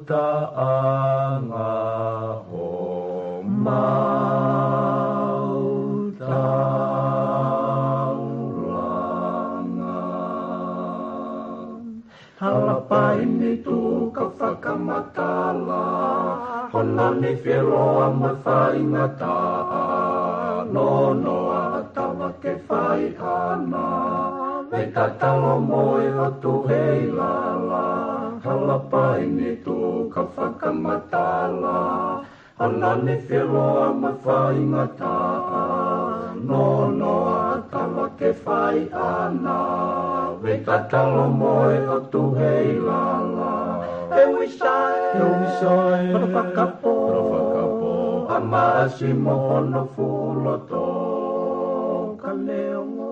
taanga o mautaulanga. Halapaini tu ka whakamatala, hona ni whiroa ma whaingata, no noa tawa ke whai ana, me tatalo moe o tu hei lala. Halapaini tu ka whakamatala, hona ni whiroa ma whaingata, no noa tawa ke whai ana, me tatalo moe o tu hei lala. E wisai, whakapo, a maasi mohono fuloto, kaneongo,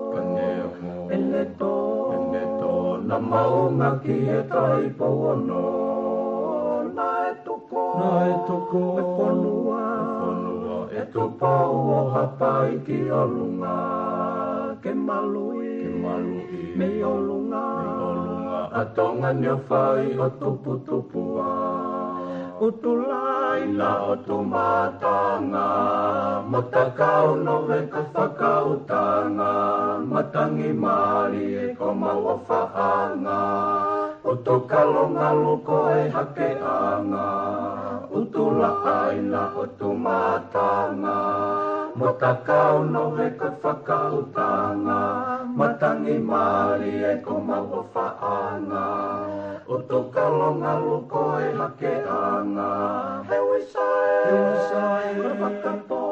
eleto, na maunga ki e tai pono, na e toko, e whanua, e tupau o hapai ki olunga, ke malui, me olunga, atonga nyo whai o tupua. Utulai na o tumatanga, matakau no veka whakautanga, matangi mari e ko maua whaanga, utukalonga luko e hakeanga, utula aina o tumatanga, matakau no veka whakautanga, matangi mari e ko maua whaanga, utukalonga luko e hakeanga, he wisai, whakapo,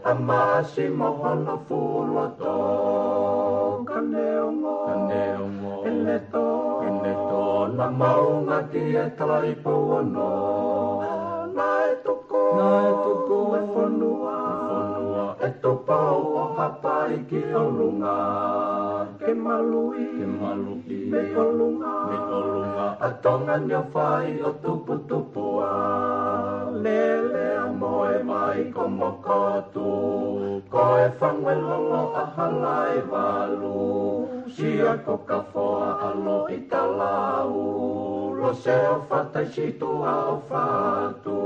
a maasi mohono fuloto, kaneongo, eleto, na maunga ki e tai pono, na e toko, e whanua, e tupau o hapai ki olunga, ke malui, me olunga, atonga nyo whai o tupua, lele a moe mai ko mokotu, ko e whangwelolo a halai walu, sia ko ka whoa alo i talau, lo se o whatai situa o whatu,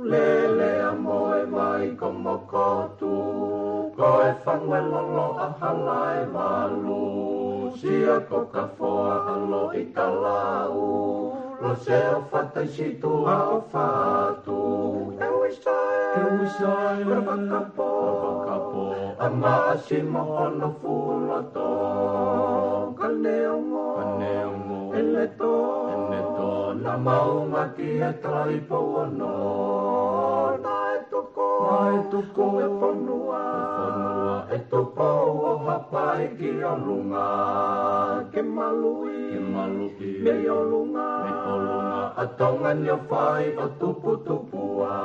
lele a moe mai ko mokotu, ko e whangwelolo a halai walu, sia ko ka whoa alo i talau, lo se o whatai situa o whatu, e wisai, whakapo, a maasi mohono fuloto, kaneongo, eleto, na maunga ki e tai pono, na e toko, e whanua, e tupau o hapai ki olunga, ke malui, me olunga, atonga nyo whai o tupua.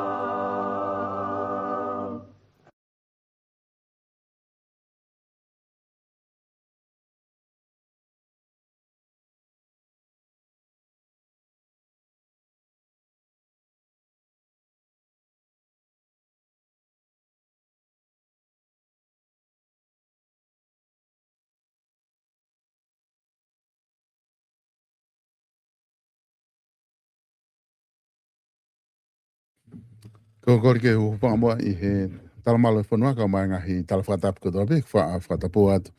Ko ke u pa mo I he talamalo fonua ka mai ngahi talafata ko do be fa fata poat.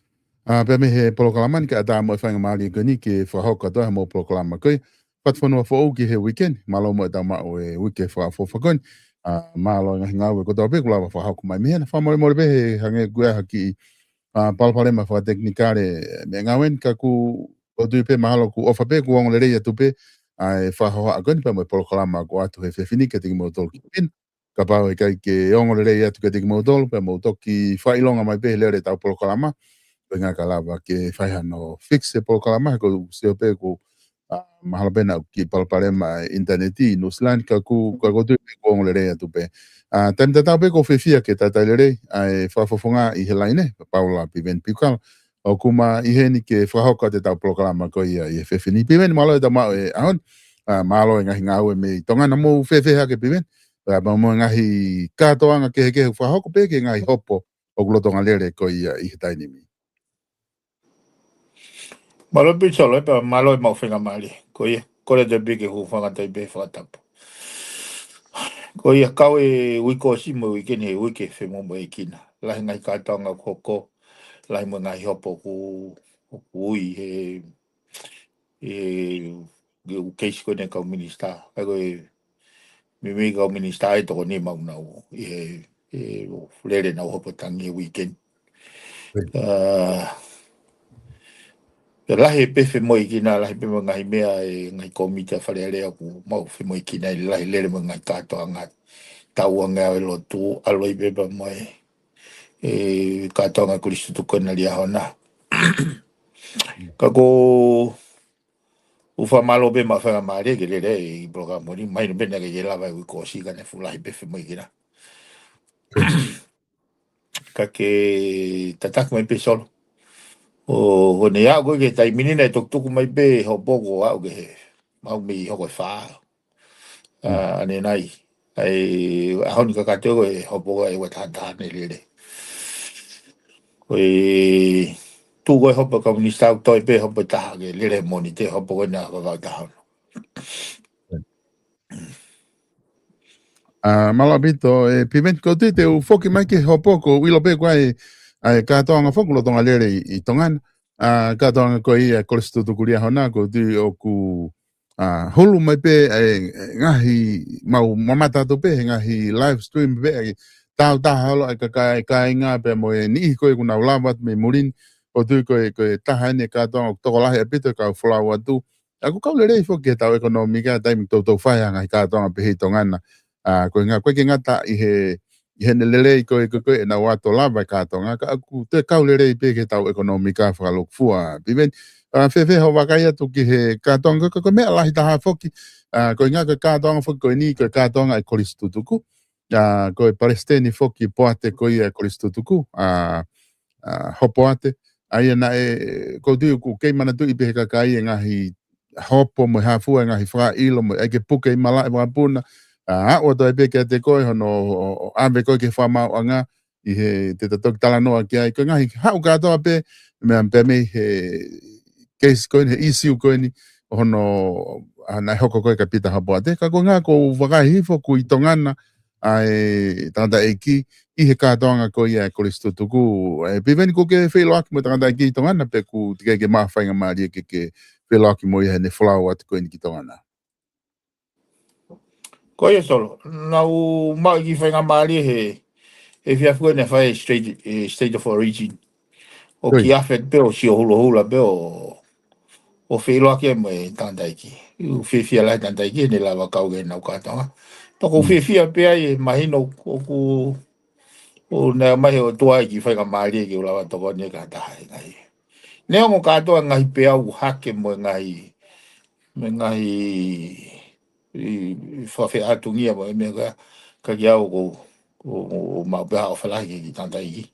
Pe me he proclaman ka da mo fanga mali gani ke fa hoka do mo proclama ko pat fonua fo o ki he weekend malo mo da ma o weekend fa fo fa gon. Malo ngahi ngawe ko do be kula fa hoka mai me fa mo be he hange gua haki palpale ma fa teknikare me ngawen ka ku o du pe mahalo ku ofa pe ku ngole ya tu pe ai fa ho agon pe mo proclama ko atu he fe fini ke tingi mo tol pin ka pa e kai ke ongo le ya tu ke tingi mo tol pe mo toki fa ilonga mai pe le ta proclama pe nga kala ba ke fa no fix e proclama ko se pe ku mahalo pe na ki palpale ma interneti no slan ka ku ka go tu ko ngole le ya tu pe tam ta pe ko fe fia ke ta le ai fa fofonga I helaine Paula Piveni Piukala o kuma I he ni ke whahoka te tau programa ko ia I whewhini piveni malo e ta mao e ahon malo e ngahi ngau e me tongana mou whewheha ke piveni mo ngahi katoanga ke whahoko pe ke ngahi hopo o glotonga lere ko ia I he taini mi. Malo picholo e pa malo e mau whenga mali ko ia. kore te beke hu whangatai be whakatapu. Ko ia kau e wiko si mo wikene e wike whemo mo e kina. Lahi ngai kātanga koko, lahi mo ngai hopo ku ui e keisi kone kau minista. Kai koe me kau minista e toko ni mau nau e lere nau hopo tangi e weekend. Lahi pefe mo i kina, lahi pe mo ngai mea e ngai komita whare alea ku mau fe mo i kina i lahi lere mo ngai kātoa ngai tau anga e lotu aloi beba mo e kātoa ngai kuristu tukana lia hona. Ka ko ufa malo be ma whanga maare ke lere i programo ni mai no bena ke ye lava i ko si ka ne fu lahi pefe mo i kina. Ka ke tatak mai pe solo. O hone ia koe ke tai minina e tuku mai pe ho poko au ke mau mi hoko wha. Ane nai. Ai ahoni ka kateo e ho poko e watahane lere. Koe tu koe hopo komunista au toi pe hopo taha ke lere moni te hopo koe na kakau taha. Malabito e piment ko te u foki mai ke hopo ko wilo pe kwai ai ka tonga foku lo tonga lere i tongan ka tonga ko i ko stu tu kuria hona ko tu o ku hulu mai pe ngahi mau mamata to pe ngahi live stream pe tau ta halo ka ka nga pe mo ni ko ku na lava me murin o tu ko ta hane ka tonga to la he pito ka flower tu aku ka lere foki tau ekonomika time to fa nga ka tonga pe hi tongana ko nga koe ke ngata i he nelele ko na wato lava ka tonga ka aku te kaulere i pe ke tau ekonomika whakalok fua piven fe ho wakaya tu ki he ka tonga ko me ala hita ha foki ko nga ka tonga foki ko ni ko ka tonga i kolistu tuku ko palestini foki poate ko i kolistu tuku hopo ate ai na ko tu ku ke mana tu i pe ka kai ngahi hopo mo ha fua ngahi fra ilo mo e ke puke i mala e puna o to pe ke te koe hono ave koe ke wha anga i he te tatok tala noa ki ai ko ngahi hau katoa pe me am pe me he case koe he issue koe ni hono na hoko koe ka pita hapo ate ka ko ngā ko wakai hifo ku i tongana ai tanda eki i he katoanga ko ia koristo tuku e piveni ko ke whelo aki mo tanda eki i tongana pe ku tika ke mawhainga maari ke whelo aki mo i he ne flow atu koe ni ki tongana. Ko ia solo, nau mau ki whainga maari he whiafua ne whai state of origin. O ki awhet pe o si o hula pe o whiloa ke mo e tandaiki. U whiwhia lai tandaiki ne lawa kau ke nau kātonga. Toko whiwhia pe ai e mahino o nea mahi o tua ki whainga maari ki ulawa toko ne kātaha e ngai. Nea mo kātoa ngahi pe au hake mo e ngai me ngai i whawhi atungia mo e mea ka ki au o maupeha o whalahi ki tandaiki.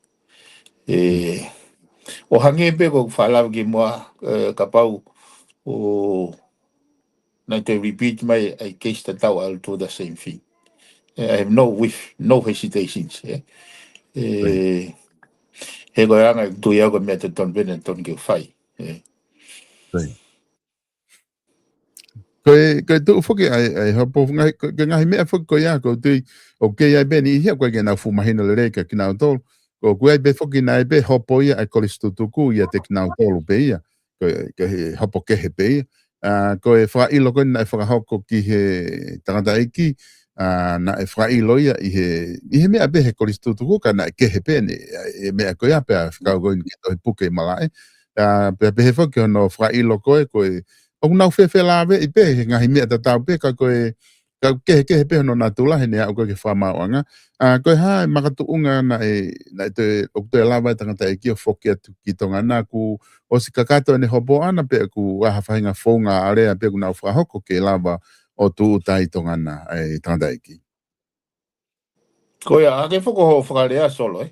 O hange pe ko whalawa ki mua ka pau o na te repeat my I case the tau I'll do the same thing. I have no hesitations. He ko anga tu ia ko mea te ton bene ton ke whai. Ko tu foki ai hapo ngai ko ngai mea foki ko ia ko tu o ke ai beni hia ko ke na fu mahina le reka ki na tol ko ku ai be foki na be hapo ia ai kolistu tuku ia te na tol pe ia ko hapo ke he pe ko e fa ilo ko na fa hoko ki he tangata iki na e fa ilo ia i he mea be he kolistu tuku ka na ke he pe ne e mea ko ia pe ka ko ni to puke malai pe he foki no fa ilo ko o nau fe lave i pe ngahi mea tau pe ka koe ka ke pe no natula he nea o koe ke whamauanga koe hae makatu unga na te o te lava tanga te ki o foki atu ki tonga na ku o si kakato ne hopo ana pe ku aha whahinga whaunga area pe ku nau whahoko ke lava o tu utai tonga na tanga te ki Koe a ke whako ho whakarea solo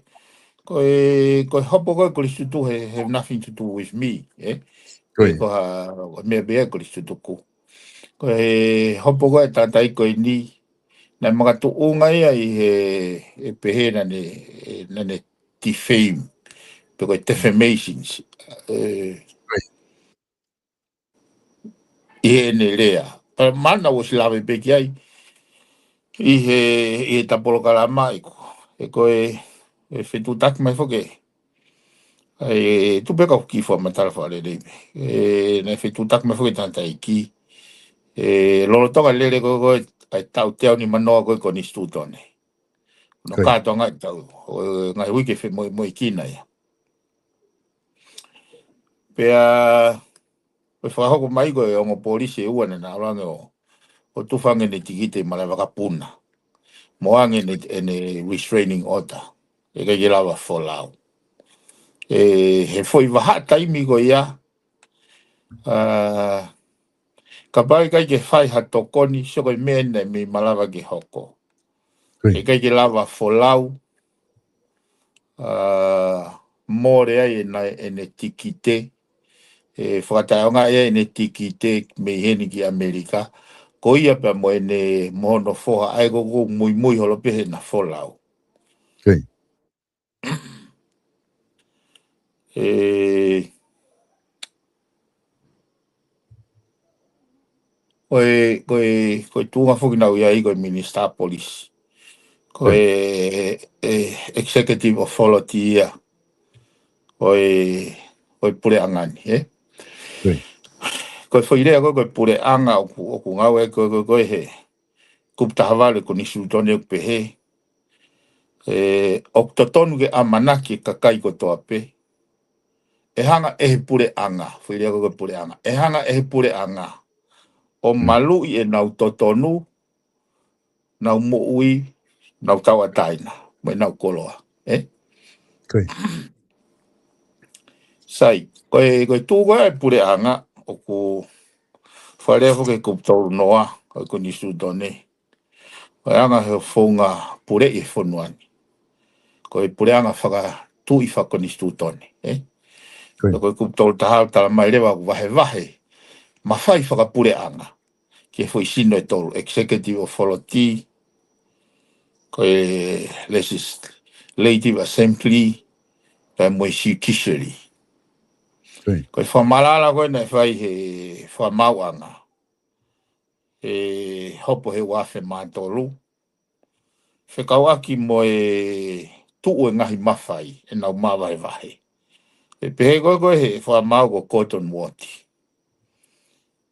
koe hopo koe koristu tu have nothing to do with me ko ha mea bea koristu tuku. Ko he hopo koe tātai koe ni, nai mga tu unga ia i he pehe nane defame, pe koe defamations. I ne lea. Mana o silave peki ai. I tapolo kalama iko. E koe whetutaki mai whoke. Tu peka ki fo matala whare reipe. Ne whetutaki mai whoke tanta i ki. Lolo tonga lere koe ai tau teo ni manoa koe ko ni stutone. No kato ngai tau. Ngai wike whe moi kina ia. Pea o whahoko mai koe o ngō polisi e uane na arange o tufange ne tikite mara wakapuna. Moange ne restraining order. E kai ke lawa wholau. He foi waha taimi ko ia. Ka pai kai ke whai ha tokoni so koe mene mi malawa ke hoko. E kai ke lawa wholau. Mōre ai e ne tikite. Whakataonga e ne tikite me heni ki Amerika. Ko ia pa mo e ne mohono whoha ai ko mui holo pehe na wholau. Koe tūnga whukinau ia i koe Minister Police. Koe Executive Authority ia. Koe pure angani, Koe whairea koe pure anga o ku ngau e koe he. Kuptahawale ko nisu tone o pehe. O totonu ke amanaki kakai ko toa pe. E hanga e pure anga. Whairea koe pure anga. E hanga e pure anga. O malu i e nau totonu. Nau moui. Nau tawa taina. Mai nau koloa. Sai. Koe tū koe e pure anga. O ku wharea whoke kuptoru noa. Koe ko nisu tone. Koe anga he whonga pure i whonuani. Koe pure anga whaka tū i whako nisu tone. Koe kuptoru tahau tala mai rewa wahe wahe. Ma whai whaka pure anga. Ke whoi sino e tolu. Executive Authority. Koe Legislative Assembly. Koe moi judiciary. Koe whamalala koe nei whai he whamauanga. Hopo he wafe mātolu. Whekau aki mo tuu e ngahi mawhai. E nau mawahe wahe. Pehe koe he whamau ko cotton wati.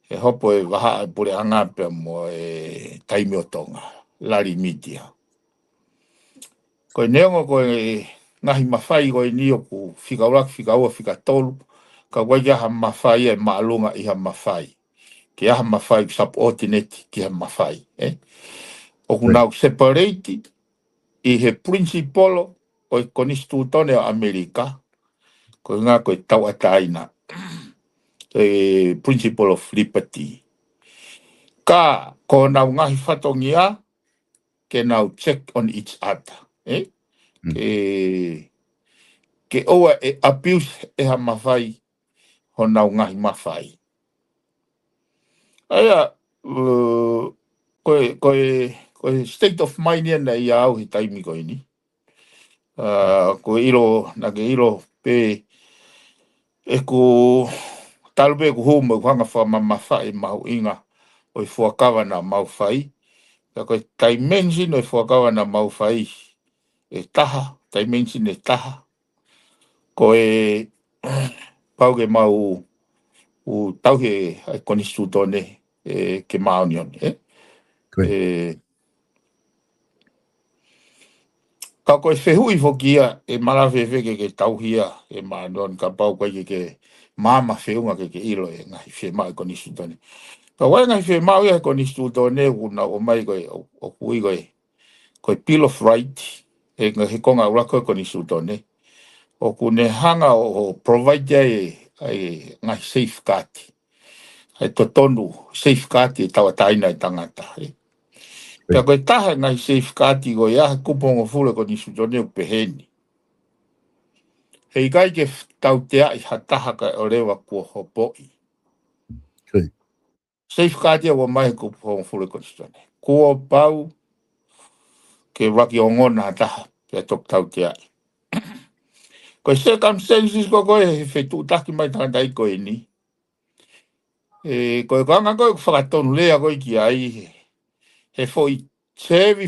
He hopo e waha e pure angapea mo taimi o tonga. Lari media. Koe neongo koe ngahi mawhai koe ni o ku whikauraki whikaua whikatolu. Ka wai aha mawhai e maalunga iha mawhai. Ki aha mawhai subordinate ki ha mawhai. O ku nau separate i he principolo o i konistutone o Amerika. Koe ngā koe tau ataina. Principle of liberty. Ka ko nau ngahi whatongia ke nau check on each other. Ke oa e abuse e ha mawhai ho nau ngahi mawhai. Aia, koe state of mind ia nei au hi taimi koe ni. Koe ilo, nake ilo pe e ko talbe ku huma ku hanga whamamawhai mahu inga o i fuakawa na mauwhai. Ka koe dimension o i fuakawa na mauwhai e taha, dimension e taha. Koe pauke mau u tauhe ai konistu tone ke maunion. Ka koe whehui whokia e marawhewheke ke tauhia e maunion ka pau koe ke mama wheunga ke ilo e ngahi whemau e konistu tone. Ka wai ngahi whemau e konistu tone una o mai koe o kui koe Bill of Rights e ngahi konga urako e konistu tone. O kune hanga o provide ai ngahi safeguard. Ai totonu safeguard e tawa taina i tangata. Pea koe taha ngahi safeguard i koe aha kupongo fule ko nisu tone o peheni. Hei kai ke tau te ai hataha ka o rewa kua hopoi. Safeguard ia wa mai kupongo fule ko nisu tone. Kua pau ke waki o ngona hataha pea tok tau te ai. Koe circumstances ko koe he whetutaki mai tangata i koe ni. Koe kanga koe whakatonu lea koe ki ai he foi tevi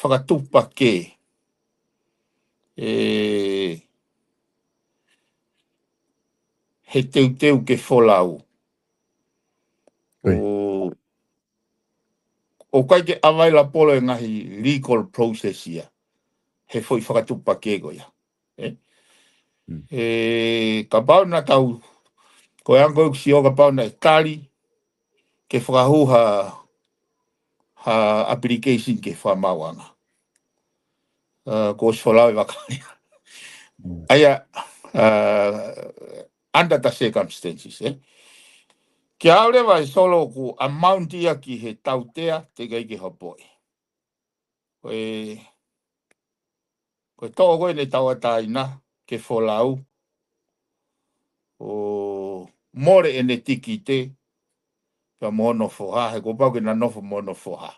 whakatupa ke. He teu ke wholau. O kai ke awai la polo e ngahi legal process ia. He foi whakatupa ke koe ia. Ka pau na tau, koe ango uksi o ka pau na e tali, ke whakahuha application ke whamawanga. Ko wholau e wakani. Aia, under the circumstances, Ki aure vai solo ku amount ia ki he tautea te gai ki hapoi. Koe tō koe ne tauataina ke wholau, o more e ne tiki te, ka mono whoha, he ko pau ke na nofo mono whoha.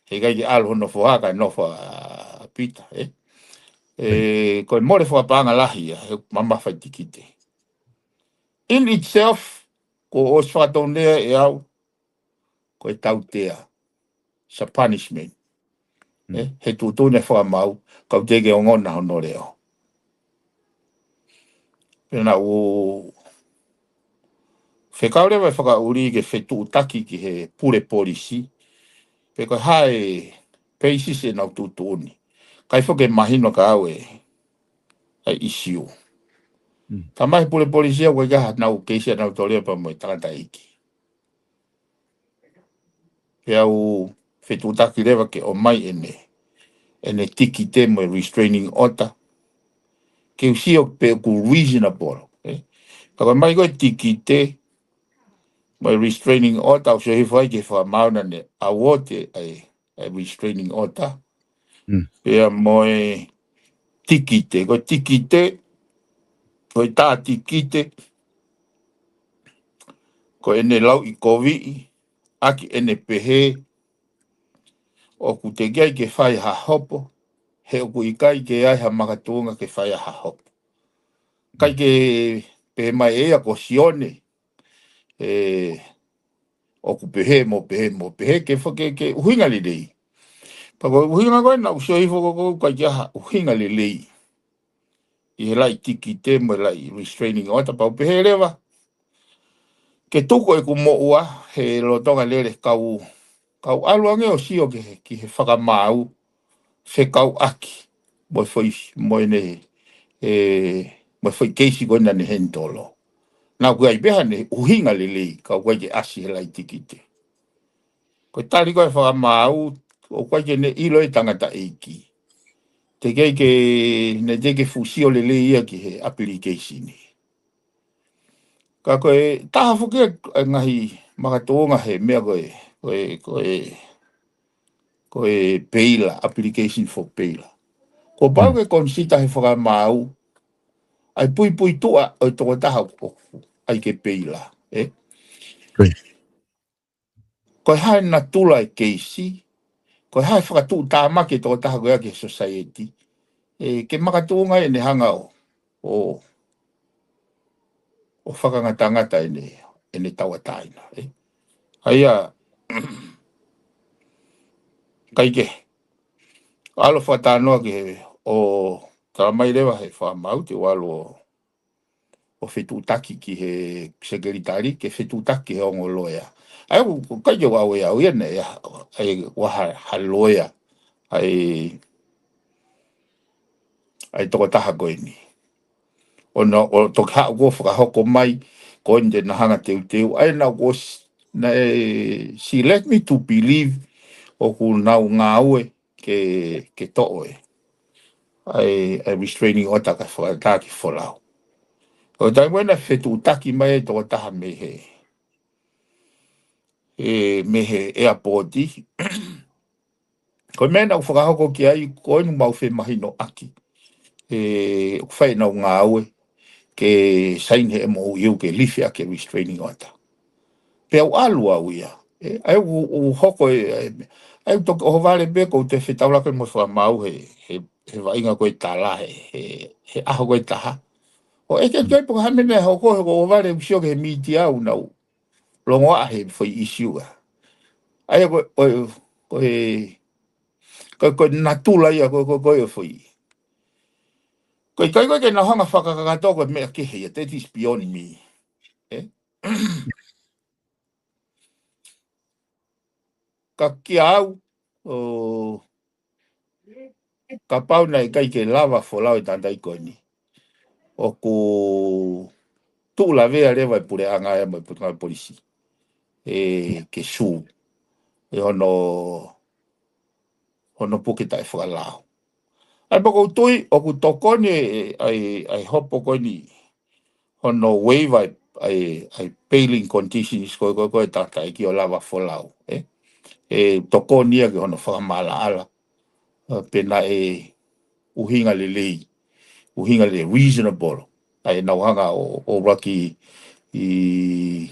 He gai ki alo no whoha kai nofo pita, koe more whapanga lahi ia, he mamawhai tiki te. In itself, ko os whatonea e au, koe tautea, sa punishment. He tūtune whamau, kau teke o ngona hono reo. Pena o whekaure vai whakauri ke whetūtaki ki he pure polisi, pe koe hae peisis e nau tūtuni. Kai whoke mahino ka au e isiu. Ta mahi pure polisi au kaha nau keisia nau torea pa moe tangata iki. Pe au whetūtaki rewa ke o mai ene tiki te moe restraining order. Ke usio pe ku reasonable. Ka mai koe tiki te moe restraining order, so he whai ke whamauna ne awote ai restraining order. Pea moe tiki te, koe tiki te, koe tā tiki te, koe ene lau i kovi, aki ene pehe, o ku te gai ke whai ha hopo, he o ku i kai ke ai ha makatunga ke whai ha hopo. Kai ke pehe mai ea ko sione, o ku pehe mo ke whake ke uhinga li rei. Pako uhinga koe na usio hifo koko kai ke aha uhinga li rei. I he lai tiki te mo lai restraining order, pau pehe rewa. Ke tuko e ku mo ua, he lotonga lere kau aluange o sio ki he whakamau, he kau aki, mo foi ne, mo foi keisi koe na ne hentolo. Nā kua i beha ne uhinga le lei, kau koe ke asi he lai tiki te. Koe tari koe whakamau, o koe ke ne ilo e tangata eiki. Te kei ke ne teke fusio le lei ia ki he application. Ka koe taha whuke ngahi makatonga he mea koe PAULA, application for PAULA. Ko pau ke konsita he whakamau, ai pui tua o toko taha ai ke PAULA. Koe hae na tula e keisi, koe hae whakatu tāmake toko taha koe ake society. Ke makatonga e ne hanga o whakangatangata e ne tawataina. Haia, kai ke, alo whatanoa ke o taramai rewa he whamau te walo o whetūtaki ki he sekretari, ke whetūtaki he ongo loya. Ai kai ke wawe au iana ai waha ha loya, ai toko taha koe ni. O toki hao ko whakahoko mai, ko inde na hanga teu, ai na ko she let me to believe o ku nau ngā ue ke to'o e. Ai restraining order ka whakataki wholau. O tai wena whetūtaki mai toko taha me he airport i. Ko mena u whakahoko ki ai, ko inu mau mahi no aki. Whai nau ngā ue, ke sain he mo iu ke liwhi ke restraining order. Pe au alu au ia. Ai u hoko ai toki o vale beko te whetaula koe mo whamau he wainga koe tala he aho koe taha. O e ke po ha mena ho ko vale usio ke media u na longo a he foi issue ai ko natula ia ko foi ko ke na hanga whakakaka toko mea ke hea, that is beyond me. Eh? Ka kia au, ka pau nei kai ke lava folau i tandai koe ni. O ku tu la vea lewa i pure anga e mo i putunga polisi. Ke su. E ono pukita e whakalao. Ai pako tui, o ku tokoni ai hopo koe ni. Ono waiva ai pailing conditions koe tata i ki o lava folau. Tokonia ke ono whakamala ala. Pena uhinga lei. Uhinga le reasonable. Ai nauhanga o raki i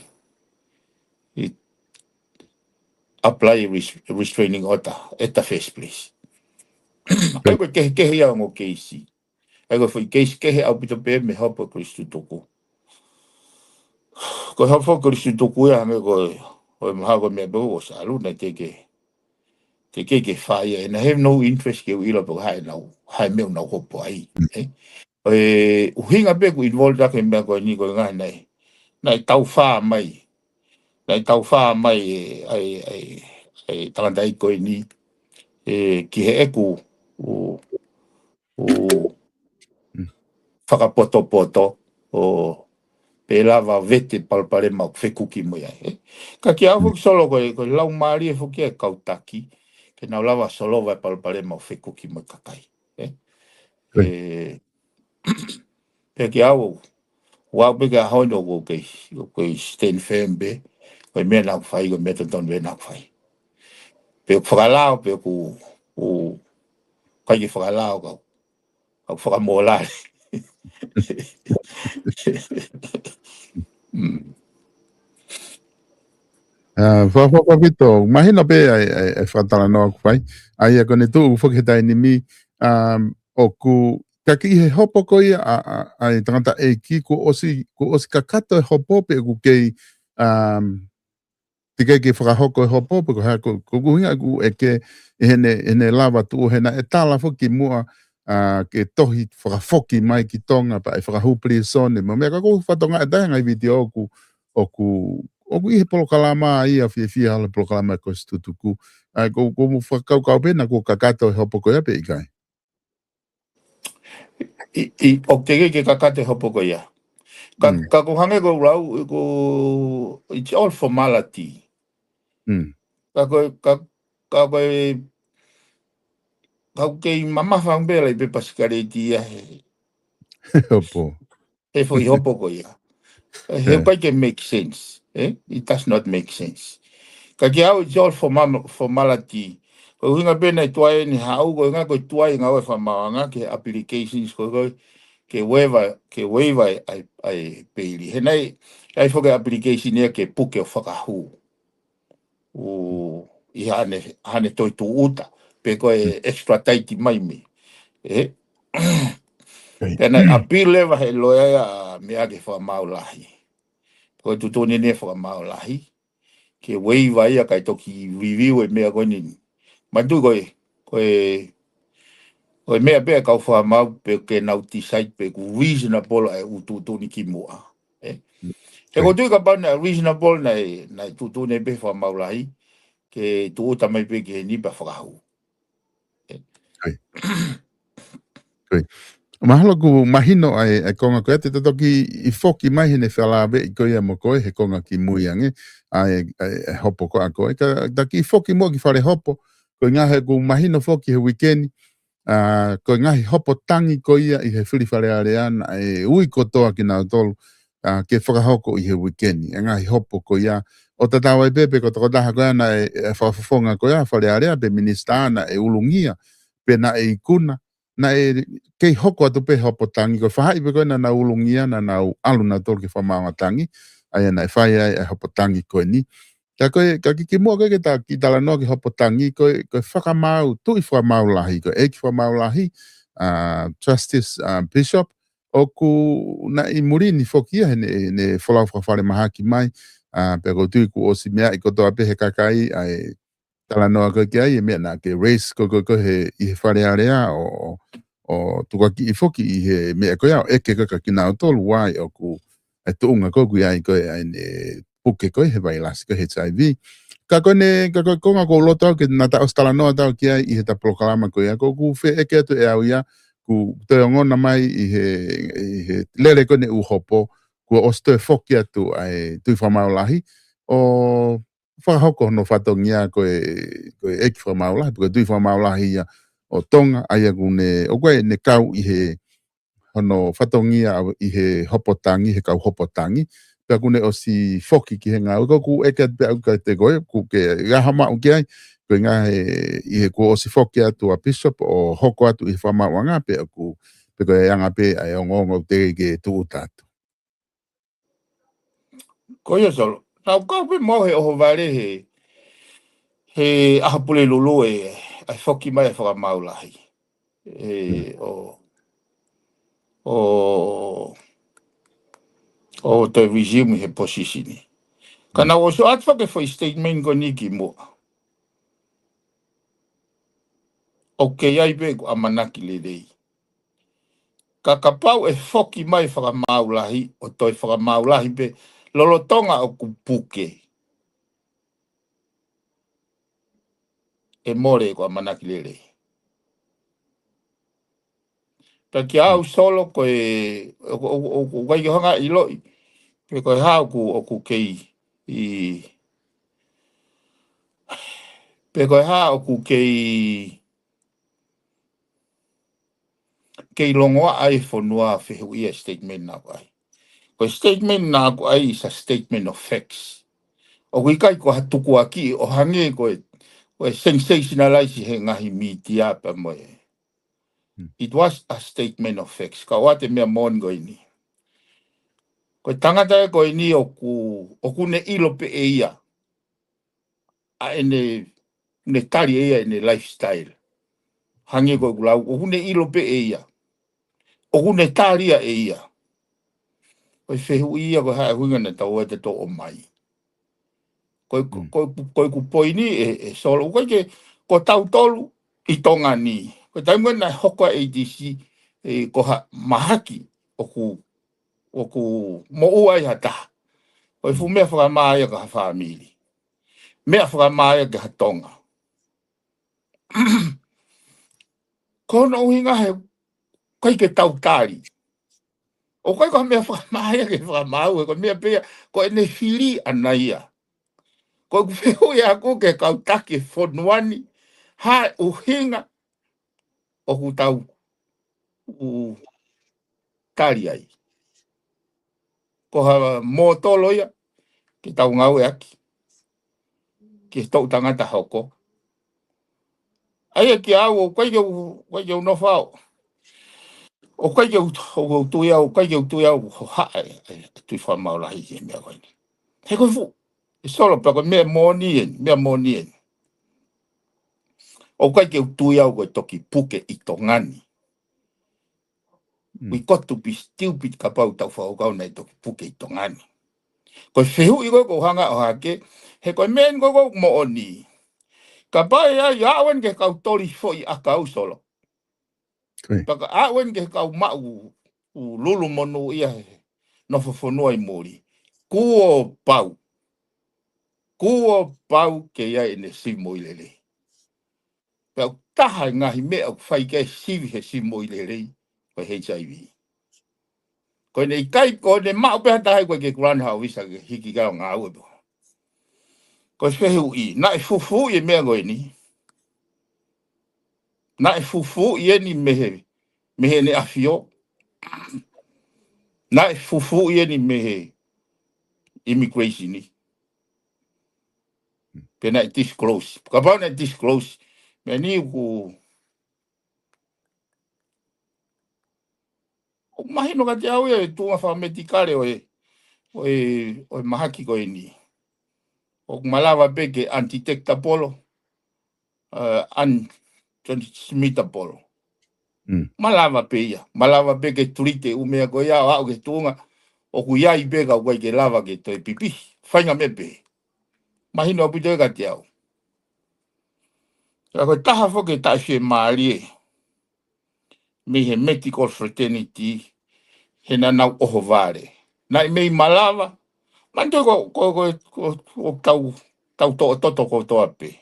apply restraining order at the first place. Ai koe kehe ia ngō keisi. Ai koe whai kehe au pito pe me hopo Kristu toko. Koe hopo Kristu toko ia hange koe maha koe mea beho o sa aluna te ke whaia. And I have no interest ke uila po hai meo nau hopo ai. Uhinga pe ku involved ake mea koe ni koe ngai nei. Nei tau whaa mai. Nei tau whaa mai ai tangandai koe ni. Ki he eku o whakapoto o pe lava vete palpare mau whekuki mo ai. Ka ki au solo koe lau maari e fuki e kautaki. Ke nau lava solo vai palpare mau whekuki mo kakai. Pe ki au wau pe ka hoino koe stand firm be. Koe mea nau whai, koe mea tonton mea nau whai. Pe whakalao pe ku kai ki whakalao kau. Kau whakamolare. Whakapito, mahina pe ai whatala noa ku whai. Ai a kone tū whaketai ni mi o ku ka ki he hopo ko ia ai tangata e ki ku osi ka kato e hopo pe ku kei tika ke whakahoko e hopo pe ku kuhinga ku e ke hene lava tu hena e tala whoki mua ke tohi whakafoki mai ki tonga pa e whakahupri sone. Ma mea ka ku whatonga e tahenga i video o ku ihe polokalama ia fia hala polokalama ko stutuku. Ai ko mu whakau pena ko kakato e hopo ko ia pe ikai. O ke kakate hopo ko ia. Ka kuhange ko rau it's all formality. Ka koe kau kei mama whangbela i pe pasikareti ia Hopo. he fo i hopo ko ia. He kai ke make sense. It does not make sense. Ka ki au it's all formality. Ko hinga pena i tuai ni hau ko inga ko tuai ngau e whamawanga ke applications ko ke waiva ai peili. He nei ai whoke application ia ke puke o whakahu. I hane toi tu uta. Pe koe extra taiti mai me. Pena appeal leva he loia ia mea ke whamaulahi. Koe tutone ne whamaulahi. Ke waiva ia kai toki review e mea koe nini. Mantu koe mea pea kau whamau pe ke nauti site pe ku reasonable e ututuni ki mua. He ko tui ka pana reasonable na tutune pe whamaulahi. Ke tu uta mai pe ke nipa whakahu. Mahalo ku mahino ai konga koe te toki I foki mai hene whalawe I koe mo koe he konga ki muiange ai hopo ko a koe. Ka ki foki mo ki whare hopo koe ngahe ku mahino foki he weekend koe ngahi hopo tangi ko ia I he whiri whare areana ui kotoa ki nā tolu ke whakahoko I he weekend. Ngahi hopo ko ia o tatawa pepe ko toko taha koe ana whafonga ko ia whare area pe minista ana ulungia pe na ikuna na kei hoko atu pe hopo tangi ko whahai pe koe na ulungia na alu na tolu ke whamanga tangi ai na whai ai hopo tangi koe ni. Ka ki mua koe ta ki tala noa ki hopo tangi koe whakamau, tui whamau lahi koe ki whamau lahi Justice Bishop o ku na I muri ni fokia ne fola whawhare mahaki mai, pe ko tui ku o si mea I koto ape he kakai, ai tala noa ko kia I mea na ke race ko he I he whare area o tukaki I foki I he mea ko iau eke kaka ki nao tolu wai o ku e tuunga ko kui ai ko ai ne puke ko he vai lasi ko HIV. Ka konga ko loto ke na ta ostala noa tau kia I he ta proklama ko ia ko ku fe eke atu e au ia ku te ngona mai I he lele ko ne uhopo ku osto e foki atu ai tui whamaulahi o whahoko no whatongia ko eki whamaulahi porque tui whamaulahi ia o tonga ai ne o koe ne kau I he hono whatongia I he hopotangi he kau hopotangi pea kune o si foki ki he ngā uko ku eke atu au ka te goe ku ke rahama u ki ai ko ngā I he ko o si foki atu a bishop o hoko atu I whamauanga pe ku pe ko e anga pe ai o ngongo te ke tu utatu. Ko ia solo. Nau kau pe mohe o vare he ahapule lulu ai foki mai e whakamaulahi. O te regime he posisini. Kana o so atfa ke foi statement ko niki mo. O ke ai pe ko amanaki le dei. Ka kapau e foki mai whakamaulahi o toi whakamaulahi pe lolotonga o kupuke. E more ko amanaki le dei. Ta ki au solo ko o wai hanga I loi. Pe ko hau ku o ku kei pe ko hau ku kei longoa ai fonua whihu ia statement na ai. Ko statement na ko ai is a statement of facts. O kui kai ko hatuku aki o hange ko sensationalize he ngahi media pa moe. It was a statement of facts. Ka wate mea mon go ini. Ko tangata ko ini o ku ne ilo pe e ia. A ne tari e ia ne lifestyle. Hange ko kulau o ku ne ilo pe e ia. O ku ne tari e ia. Ko whihu ia ko hae huinga na tau e te to o mai. Ko ku poini e solo. Ko tau tolu I tonga ni. Ko taimua na hoko ADC ko ha mahaki o ku mo uai hata. Ko fu mea whakamaya ka family. Mea whakamaya ka tonga. Ko no hinga he kai ke tau tari. O kai ko mea whakamaya ke whakamau ko mea pea ko ene whiri anaia. Ko ku whihu ia ko ke kautake whonuani hae uhinga o ku tau u tari ai. Ko ha mō tolo ia ki tau ngau e aki. Ki tau tangata hoko. Ai ki au o kai au no whao. O kai au tui au ho hae. Tui whamau lahi ki mea koini. He koe fu. E solo pa koe mea mōnien. O kai au tui au koe toki puke I tongani. We got to be stupid ka pau tau whaokau nei toki puke I tongani. Koe whihu I koe ko hanga o hake. He koe men koe mo oni. Ka pai ai awen ke kau tori foi a kau solo. Paka awen ke kau mau u lulu monu ia no fofonua I mori. Kuo pau ke ia ene simo ilele. Pau taha ngahi mea u whai ke sivi he simo ilele ko HIV. Ko ne kai ko ne mau pe taha ko ke kuran hau visa ke hiki kau ngā uebo. Ko whehu I na fufu I mea ngoi ni. Na fufu I ni mehe ne afio. Na fufu I ni mehe immigration ni. Pena disclose. Kapau na disclose. Me ni ku o mahino ka te au e tunga wha medikare o mahaki ko ni. O malawa peke antidetectable, untransmittable. Malava pe ia. Malava pe ke turite umea ko ia au ke tunga. O ku ia i pe ka wai ke lava ke toi pipi. Whainga me pe. Mahino apu te ka te au. Ko taha whoke ta she maari e. Me he medical fraternity. He na nau oho vare. Nai mei malava. Manto ko tau toto ko toa pe.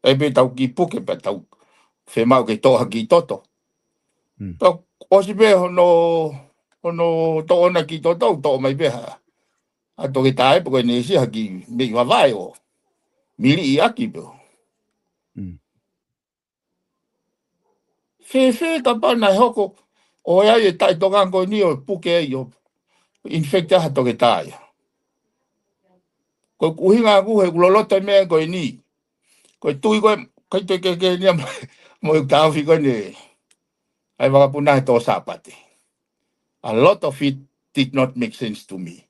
E pe tau ki puke pe tau. Whemau ke toha ki toto. Tau osi pe hono to ona ki toto to mai pe ha. A to ke tae po ne si haki me wa vai o. Mili i aki pe. Fe ka pa na hoko o ia e tai to gango ni o puke ai o infecta ha to ke tae. Ko kuhinga ku he kulolota me ko ni. Ko tui ko te ke ni mo tau fi ko ni. Ai waka puna to sapate. A lot of it did not make sense to me.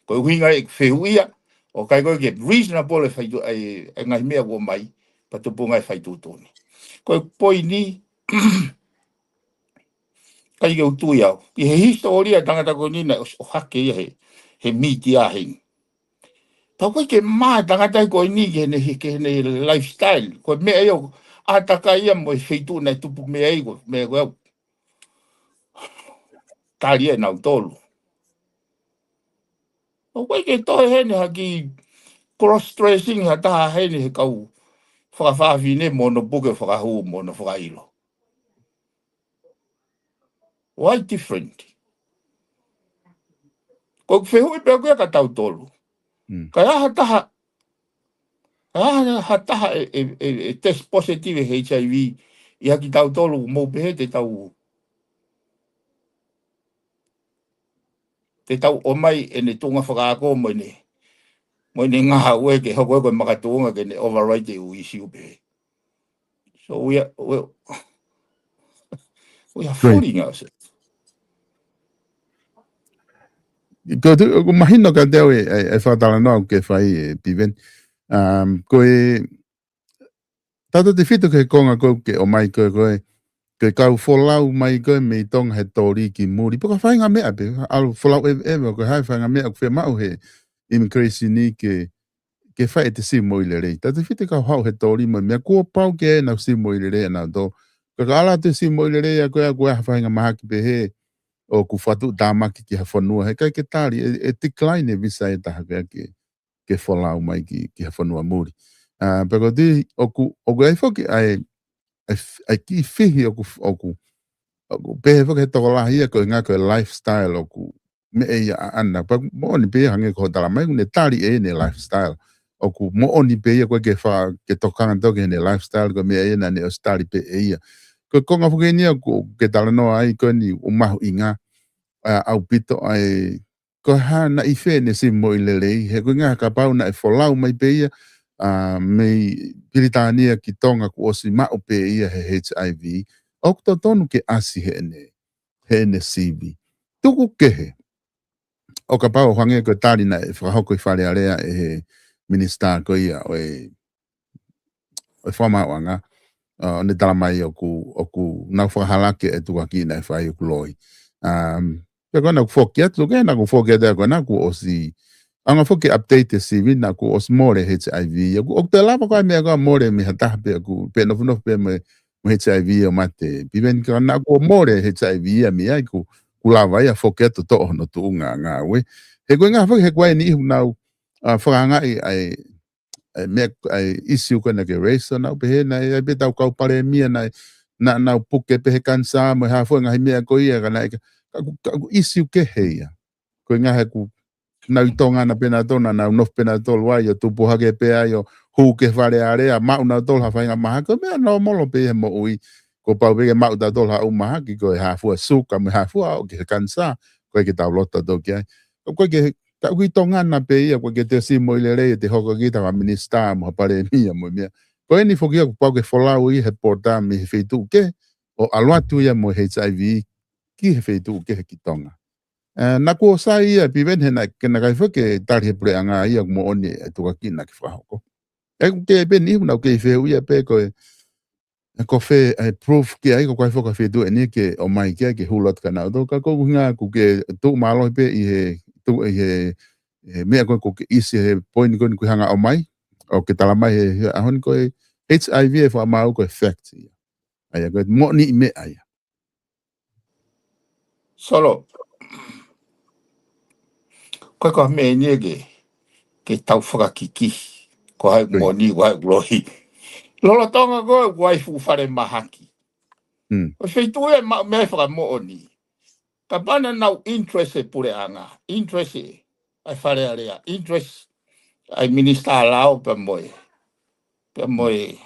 Ko huinga e whewia, o kai koe ke reasonable e whaitu ai ngai mea wo mai, pa tupu ngai whaitu tōni. Ko poi ni, kai ke utu iau. I he historia tangata ko nina o hake ia he miti a heng. Pau koe ke maa tangata ko ni ke ne lifestyle. Ko mea iau, a taka ia mo e whaitu nei tupu mea iau, mea koe au. Taria nau tolu. O koe ke toi hene haki cross-dressing ha taha hene he kau whakawhawhine mono buke whakahu mono whakailo. Why different? Ko whehui pia koe ka tau tolu. Ka aha taha e test positive HIV i haki tau tolu mou pehe te tau o mai e ne tunga whakaako mo ne ngaha ue ke hoko koe makatunga ke ne override e uisi upe. So we are fooling ourselves. Ko mahino ka teo e whatala noa ke whai piven. Koe tato te whitu ke konga koe ke o mai koe kau wholau mai koe me tonga he tori ki muri. Puka whainga mea pe, alu wholau koe hai whainga mea koe mau he immigration ni ke whai te si moile rei. Tato whitu ka hau he tori mo mea kua pau ke e nau si moile rei anau tō. Ka ala te si moile rei a koe a whainga mahaki pe he o ku whatu tāmaki ki hawhanua. He kai ke tāri e decline e visa e taha ke wholau mai ki hawhanua muri. Pero di oku ai whoki ai ki whihi oku pehe whoki he toko lahia ko ngā koe lifestyle oku me e ia ana. Pa mo ni pehe hange ko tala mai ne tāri e ne lifestyle. Oku mo ni pehe koe ke tokanga toke ne lifestyle ko me e na ne o stari pe e ia. Ko konga whoki ni ke tala noa ai ko ni o mahu inga au pito ai ko ha na i whe ne si mo i lelei. He koe ngā ka pau na e wholau mai pe ia mei Piritania ki tonga ku osi mao pe ia he HIV. Ok to tonu ke asi he ne CV. Tuku kehe. O ka pau hange ko tari na e whahoko i whare area e he minister ko ia o e whamauanga. Ne tala mai oku nau whahalake e tuaki na e whai oku loi. Peko na ku whokia tuke na ku whokia te ako na ku osi anga whoki update te CV na ku os more HIV. O te lapa koe mea koe more me hataha pe aku pe nofu pe me HIV o mate. Piveni ka na ku more HIV a mea ku lava ia whokia to to'o no tu ngā we. He koe ngā whoki he koe ni ihu nau whakanga ai issue kona ke race na pe na e be tau kau pare mia na puke pe he kansa mo ha fo nga mea ko ia kana issue ke heia ko nga he ku na itonga na pena tona na no pena tol wa yo tu poha ke pe ayo hu ke vale area ma una tol ha fainga ma ko me no molo pe mo ui ko pa be ma da tol ha uma ki ko ha fu suka me ha fu ke kansa ko ke tau lota do ke ko ke ta ui tonga na pe ia ko ke te si mo ile re te hoko ki ta minister mo pare mia mo mia ko ni fo ki ko pa ke fola ui he porta mi fe tu ke o alwa tu ia mo HIV ki he fe tu ke ki tonga na ko sa ia piven he na ke na kai fo ke tar he pre anga ia mo oni tu ka ki na ki fa hoko e ke be ni na ke fe ui pe ko ko fe proof ke ai ko kai foka fe tu ene ke o mai ke hulot kana do ka ko nga ku ke tu malo pe I he tu he me ko ko isi point ko ku hanga o mai o ke tala mai he ahon ko HIV fa mau ko effect ai ko mo ni me ai solo ko me ni ke tau whakakiki ko hai mo ni wai rohi lolo tonga ko wai fu fare mahaki o sei tu e me fra mo ni ka bana nau interest pure anga interest ai fare area interest ai minister lao pe moe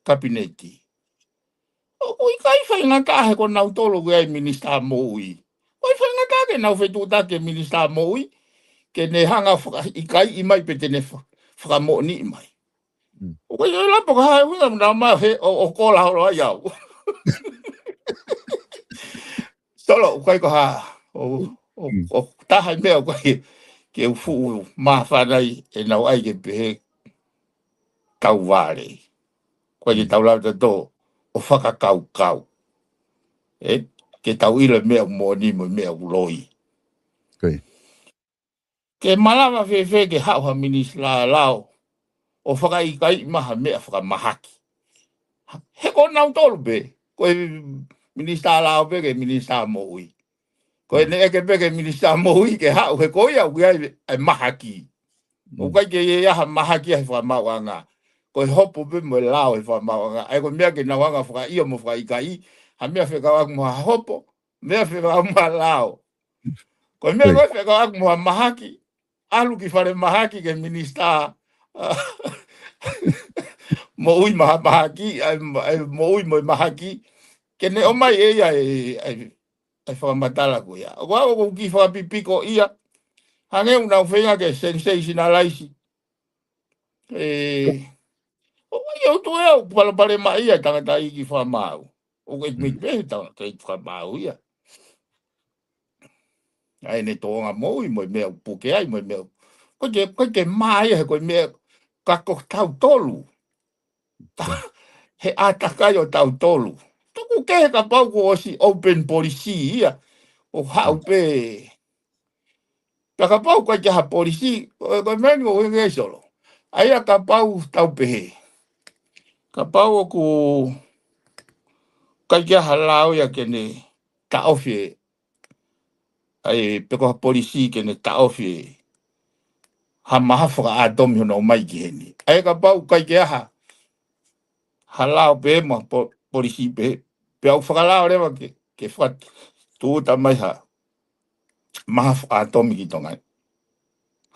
kabineti o I kai fai ngata he ko nau tolo ai minister mo ui o fai ngata ke nau fe tu ta ke minister mo ui ke ne hanga I kai I mai pe tene fra mo ni mai o ko la po ha u na ma he o ko la ro ya solo o kai ko ha o ta ha me o ke fu ma fa dai e nau ai ke pe kau vale ko ke tau la to o whaka kau ke tau ila mea mo ni mo mea uloi ke malama fe ke hau ha minis la lao o whaka I kai maha mea whaka mahaki he ko nau tolu be ko minista lao be ke minista mo ui ko ne ke be ke minista mo ui ke hau he ko ia ui ai mahaki o kai ke ia ha mahaki ai whaka mawanga ko hopo be mo lao ai whaka mawanga ai ko mea ke na wanga whaka ia mo whaka I kai ha mea whaka wanga mo hopo mea whaka wanga lao ko mea ko whaka wanga mo mahaki alu ki fare mahaki ke minista mo ui mahaki mo ui mo mahaki ke ne o mai ai fa matala ko ya o ki fa pipiko ia hange una fenga ke sensationalize o yo to eu para mai ia tanga I ki fa mau o ke me be tanga ke fa mau ia ai ne to nga mo ui mo me puke ai mo me ko ke mai ko me ka ko tau tolu he atakai o tau tolu. Tuku ke ka pau ko osi open policy ia. O hau pe. Ka pau ka ha policy. Ko meni o nge solo. Aia ka pau tau pe. Ka pau ko ka halau ia kene ta ofie. Ai pe ko policy kene ta ofie. Ha maha fra atom no mai ki heni. Aia ka pau ka ha. Halau pe mo policy pe. Pe au fra lao rewa ke fat. Tu ta mai ha. Maha atomic tonga.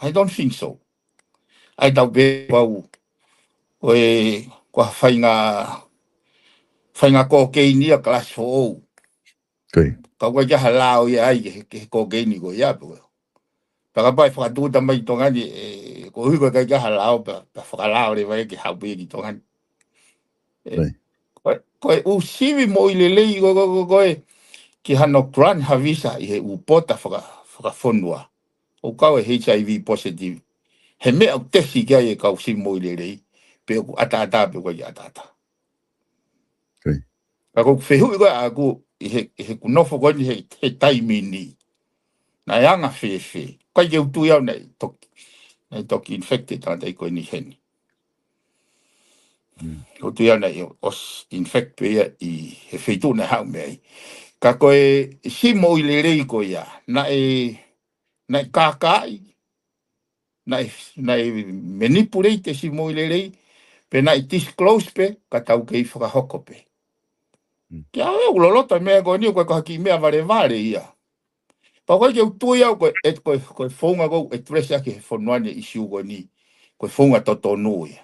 I don't think so. I tau be wau. Oe, kua whainga kokeini a class 4. Ka kua kia halao ia ai ke kokeini ko ia po. Paka pai whakatuta mai tongani, ko hui kua kia halao pa whakalao le vai ke haupe ki tongani. Koe usiwi mo I lelei koe ki hano grand havisa I he upota whakafonua. O kau HIV positive. He mea tesi kia e kau si mo I lelei. Pe ku ata pe koe ata. Ako whehui koe aku he kunofo koe ni he taimi ni. Na yanga whewe. Kai ke utu iau nei toki infected tana tei koe ni heni. Utu iau nei os infect pe ia I he wheitu na hau mei. Ka koe si mo I le rei koe ia. Na e kākai. Na e manipulate si mo I le rei. Pe na I disclose pe ka tau kei whakahoko pe. Kia e ulolota mea koe ni koe kahaki mea vare ia. Pa koe ke utui au koe whaunga kou e tresa ke whanuane I siu koe ni. Koe whaunga toto nui.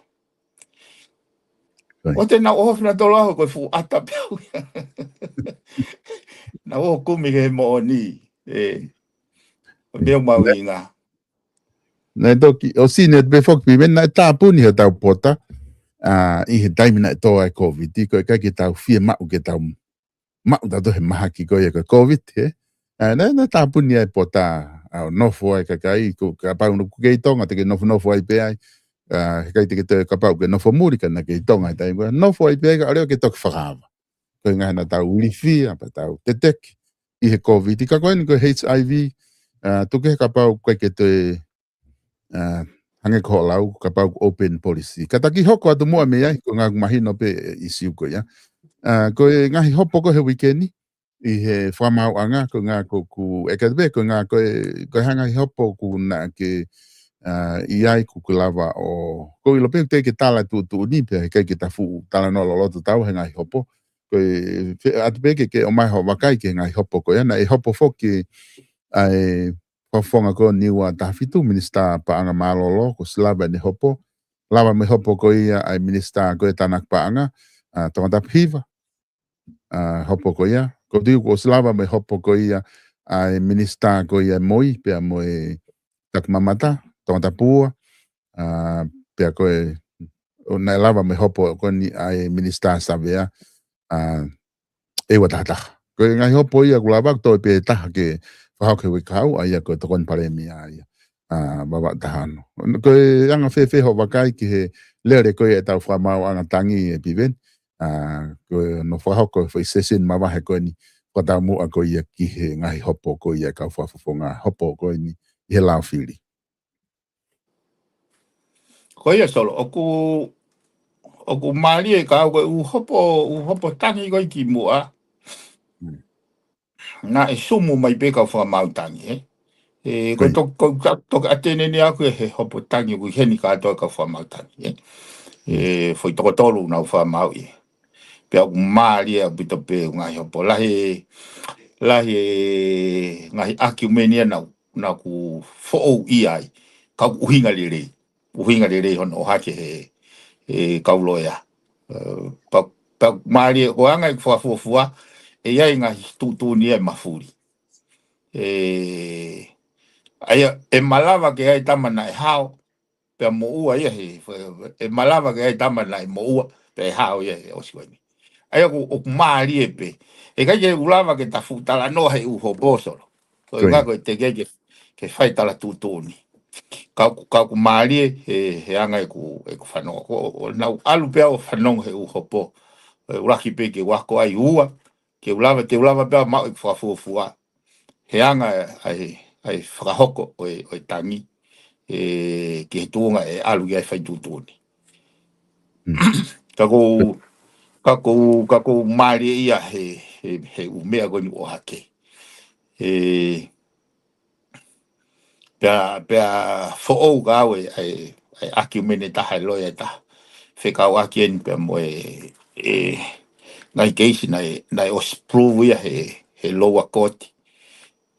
O te na ohof na tolo aho koe fu ata piau. Na oho kumi ke mo ni. Koe mea mau I ngā. Na toki, o sine te whok pimen, na tāpuni he tau pota, I he taimina e toa e COVID, koe kai ke tau fia mau ke tau mau tato he maha ki koe e koe COVID, he. Na tāpuni e pota, au nofo ai kakai, ka pau nuku kei tonga, te ke nofo ai pe ai, kai te te ka pau ke no fo muri kana ke tonga tai no fo I pega ale ke tok whakaawa. Koe ngā na tau uriwhi, apa tau tetek, I he COVID, I ka koe ni koe HIV, tuke ka pau koe ke te hange ko lau, ka pau open policy. Ka taki hoko atu mua me ai, ko ngā mahino pe isiu koe ya. Koe ngahi hopo ko he weekendi, I he whamau anga, ko ngā ko ku ekadebe, ko ngā koe hanga I hopo ku na ke I ai ku lava o ko I lope te ke tala tu ni pe ke ta fu tala no lo tu tau he ngai hopo ko atu pe ke o mai ho wakai ke ngai hopo ko na I hopo fo ke ai fonga ko ni wa ta fitu minista pa anga malolo ko slava ni hopo lava me hopo ko ia ai minista ko tanak pa anga tonga hiva hopo ko ia ko diu ko slava me hopo ko ia ai minista ko ia moi pe moe tak mamata tonga pua pea koe o nai lava me hopo ko ni ai minista savea e wa tata ko ngai hopo ia ku lava to pe ta ke fa ke we kau ai ko to kon pare mi ai baba tahano ko anga fe ho wakai ki he lere ko e ta fa mau anga tangi e piven ko no fa ko foi sesin ma va ko ni ko ta mu ko ia ki he ngai hopo ko ia ka fa fonga hopo ko ni he la fili Ko ia solo oku mali e ka ko u hopo tangi ko ki mua. Na e sumu mai pe ka fa mau tangi ko to atene ni aku he hopo tangi ku heni ka to ka fa mau tangi foi to tolu na fa mau pe oku mali e bito pe ngai hopo lahi ngai akumenia na ku fo ai ka uhinga lere hono hake he kauloia pa mari o anga fo fua e ai nga tu ni e mafuri aya e malava ke ai tamana e hao pe mo ua ia e malava ke ai tamana e mo ua pe hao ia o siwani aya ku mari e pe e kai ke ulava ke ta futala no he u hobosolo ko nga ko te ke fai tala tu ni ka ku mari he anga ku fano ko na alu pe o fano he u hopo uraki pe ke wako ai ua ke ulava te ulava pe ma fu he anga ai whakahoko o tangi ke he tuonga e alu ia whai tutuni. Kako maari ia he umea goni o hake. Pea fo'ou gawe ai aki umene taha loia taha. Whekau aki en pea moe ngai keisi nai osprove ia he lower court.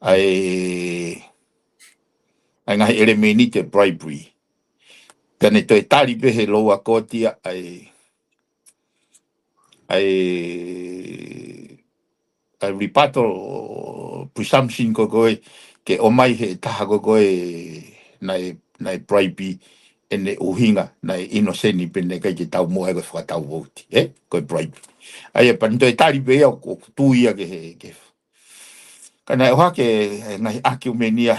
Ai ngahi ere meni te bribery. Tane toi tali pe he lower court ia ai ripato presumption ko koe ke o mai he taha ko koe nai bribery ene uhinga nai innocent pene kai ke tau moe ko whakatau voti koe bribery ai e pan toi tali pe ia ko tu ia ke kana e hoa ke ngai aki umenia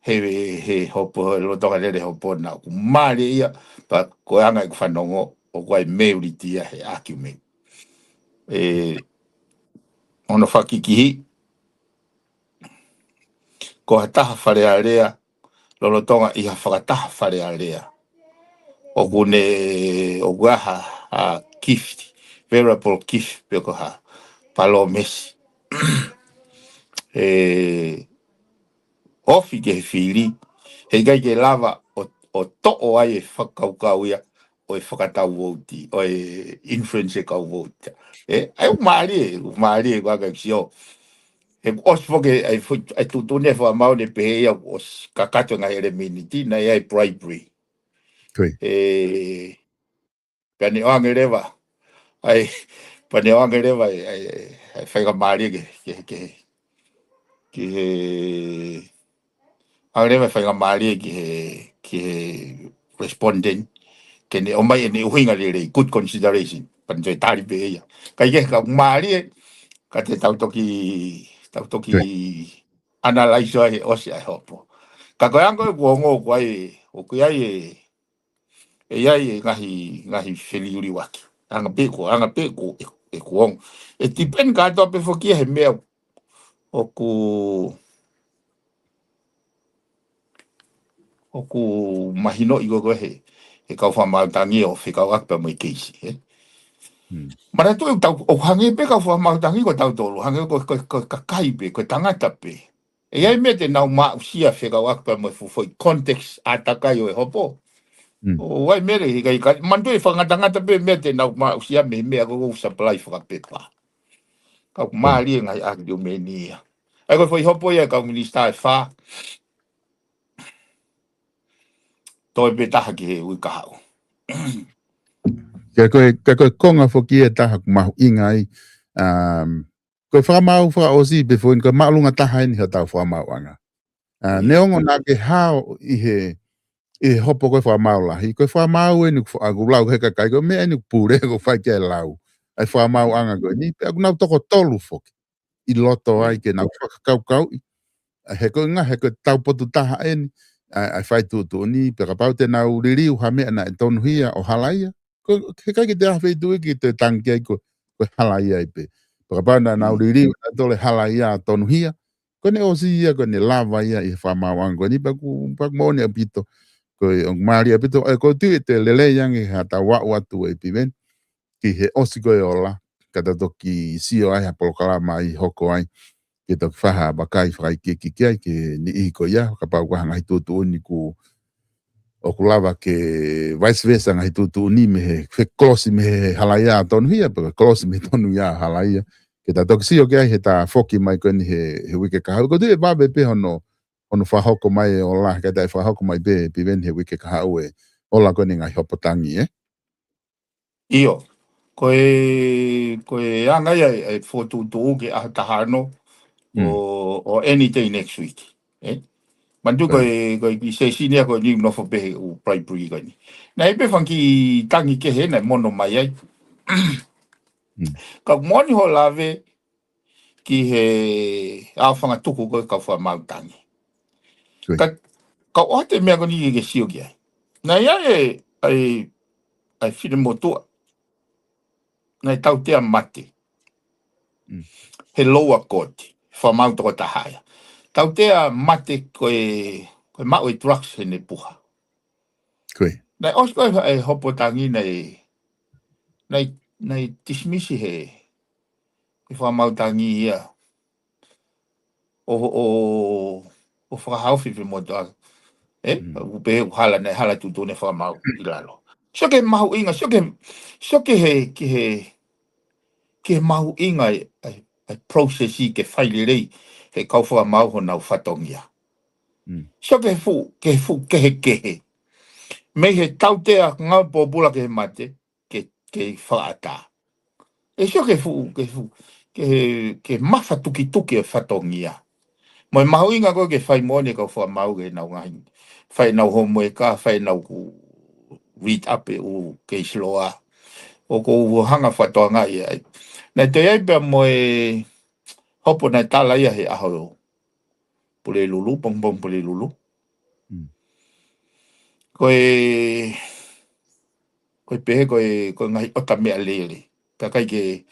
he hopo lo toka lere hopo na ku mare ia pa ko anga ku fanongo o kwai meuriti ia he aki umenia ono whakikihi ko hataha whare area lolotonga iha whakataha whare area o kune o guaha gift variable gift peko ha palo mesi ofi ke he whiri he gai ke lava o to'o ai e whakaukau ia o e whakatau vouti o e influence e kau vouti ai umari e waka kisio e osfo ke ai tutune fa mau de pe ia os kakato nga ele miniti na ia bribery pani angereva ai pani angereva ai fai mari ke angereva fai mari ke respondent ke ne o mai ne uhinga le good consideration pan jo tali pe ia kai ke ka mari ka te tau toki analyze ai o se ai hopo Kakoyang ko ngo ko ai o ko ai ngahi feliuri waki. Anga pe ko e ko e tipen ka to pe foki he me o ku mahino i go he kau fa ma tangi o fi kau akpa mai keisi Mana tu tau o hange pe kau fa ma tangi ko tau tolu hange ko kai pe ko tangata pe e ai me te nau ma usia fi kau akpa mai fu foi context ataka yo e hopo o wai mere hi kai mantu e fa ngata pe me te nau ma usia me ko supply fa pe pa kau ma li ngai ak do me ni ai ko foi hopo ya kau minista fa toi pe ta ki he u ka hau Ke koe konga foki e taha ku mahu ingai. Koe whamau wha osi befoin, koe maalunga taha ni ha tau whamau anga. Neongo nā ke hao i he hopo koe whamau lahi. Koe whamau e nuku agu lau heka kai, koe mea nuku pūre ko whai kia lau. Ai whamau anga koe ni, pe aku nau toko tolu foki. I loto ai ke nau whakakau. He koe ngā, he koe tau potu taha e ni. Ai whai tūtu ni, pe ka pau te nau ririu ha mea na e tonu hia o halaia. He kai ki te awhi tui ki te tangi ai ko halaia i pe. Pakapana nau ririu na tole halaia tonu hia. Ko ne osi ia, ko ne lava ia i whamawang. Ko ni paku mone apito. Ko i ong maari apito. Ko tui te lele yangi hata watu e piven. Ki he osi koe ola. Kata toki sio ai ha polokalama i hoko ai. Ki toki whaha bakai whakai ki ai. Ki ni ihi ko ia. Kapau kwa hangai tutu uni ku o ku lava ke vice versa ngai tutu ni me he close me he halaia tonu hia pe close me tonu ia halaia ke ta toksi o ke he ta foki mai ko ni he wike ka ko te ba be pe hono fa hoko mai o la ke ta fa hoko mai be ven he wike ka e ola ko ni ngai hopotangi Io koe anga ia e fotu ke a tahano o any day next week Mantu koe ki se sinia koe ni no fo be u primary koe ni. Na ipe fanki tangi ke he na mono mai ai. Ka moni ho lave ki he a fanga tuku koe ka fa mau tangi. Ka o te mea koe ni ke sio ki ai. Na ia ai fide motua. Na tau te mate. He lower court. Fa mau toko tahaya. Tau te mate koe mau e drugs he ne puha. Nei os koe e hopo tangi nei dismissi he whamau tangi ia o whakahauwhi fi moto upe hala nei hala tutu ne whamau i lalo. Soke mahu inga, soke ke mahu inga e processi ke whaile rei he kau whamau ho nau whatongia. Soke ke he. Me he tautea ngau popula ke he mate ke whaata. E sio ke mawha tuki e whatongia. Moi mahu inga koe ke whai mone ka wha mau ke nau ngahi. Whai nau homoe ka, whai nau ku read up e u ke sloa. O ko hanga whatoa ngai ai. Nei te eipea moe hopo nei tala ia he aho pule lulu, pong pule lulu. Koe pehe koe ngai ota mea lele. Ka kai ke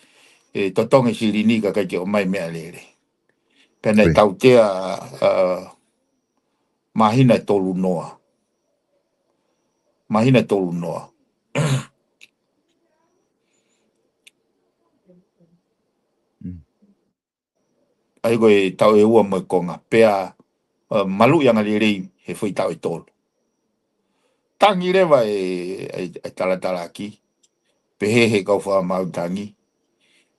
totonge sirini ka kai ke o mai mea lele. Pena tau tea mahina tolu noa. Mahina tolu noa. Ai koe tau e ua mo konga. Pea malu yang alirei he fui tau e tolu. Tangi rewa e talatala aki. Pehe he kau wha mau tangi.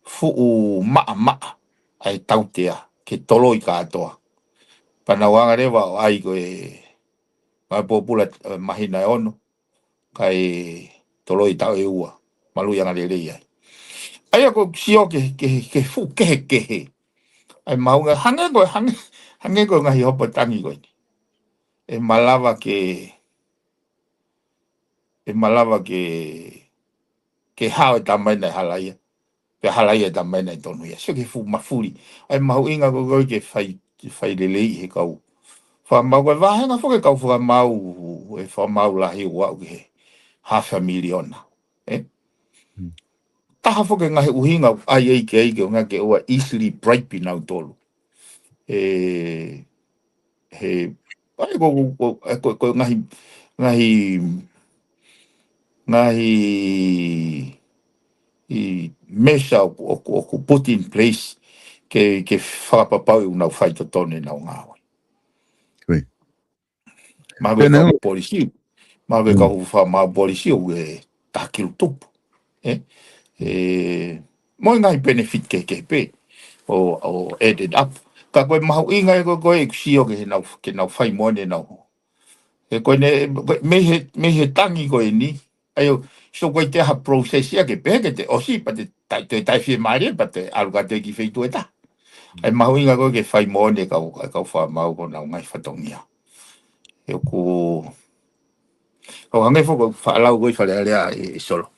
Fuu maa. Ai tau tea. Ke tolo i katoa. Panawanga rewa o ai koe mai popula mahina e ono. Kai tolo i tau e ua. Malu yang alirei ai. Ai ako sio ke fu kehe. Ai maunga hange koe ngahi hopo tangi koe. E malawa ke hao e tamai nei halaia. Pe halaia e tamai nei tonu ia. Sio ke fu mafuri. Ai mahu inga koe ke fai lelei he kau Fa mau e vahe nga foke kau fa mau e fa mau la hi wa ke half a million. Taha foke nga he uhinga ai ke nga ke o easily bright pin out tolu. He ai ko ngahi I mesa o put in place ke whakapapau unau whai to tone nau ngāwe. Koi. Mawe ka polisi, mawe ka wha mā polisi o e tākiru tupu. Moi ngai benefit ke pe o added up. Ka koe mahu inga e koe kusio ke nau whai mone nau. E koe me he tangi koe ni, ayo, so koe te ha process ia ke peke te osi, pa te tai fie maari, pa te aluka te ki feitu e ta. Ai mahu inga koe ke whai mone kau wha mau ko nau ngai whatongia. E ku... Kau hangai foko whaalau koe whale alea e solo.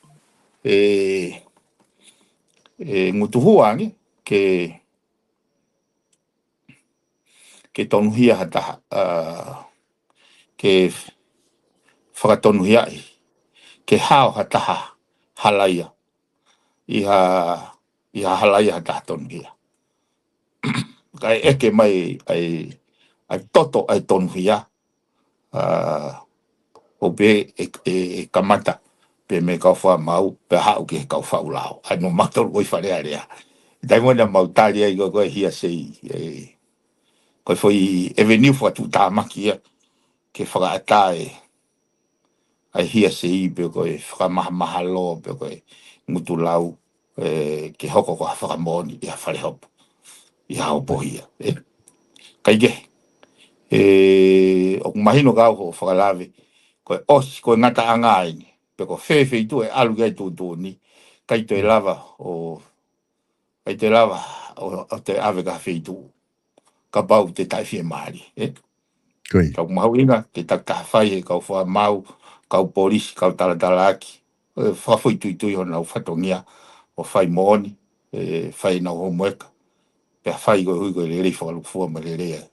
Ngutu huangi ke tonuhia hataha. Ke whakatonuhia i. Ke hao hataha halaia. Iha halaia hataha tonuhia. Kai eke mai ai toto ai tonuhia. O be e kamata. Pe me kau wha mau, pe hao ke kau wha ulao. Ai no mator oi whare area. Dai mona mau talia i koe hia sei. Koe foi e veniu wha tu tāmaki ia. Ke whakaata ai hia sei pe koe whakamaha lo pe koe ngutu lau. Ke hoko ko whakamoni i a whare hopo. I hao pohia. Kai ke. O mahino kau ho whakalave. Koe os, koe ngata angaini. Pe ko whewhe i tu e alu gai tu ni. Kai te lava o te ave ka whei tu. Ka pau te tai whie maari. Kau mau inga, te taka whai e kau wha mau, kau polisi, kau talatala aki. Whawhoi tui ho nau whatongia o whai mooni, whai nau homoeka. Pea whai koe hui koe lere whakalukufua ma lere.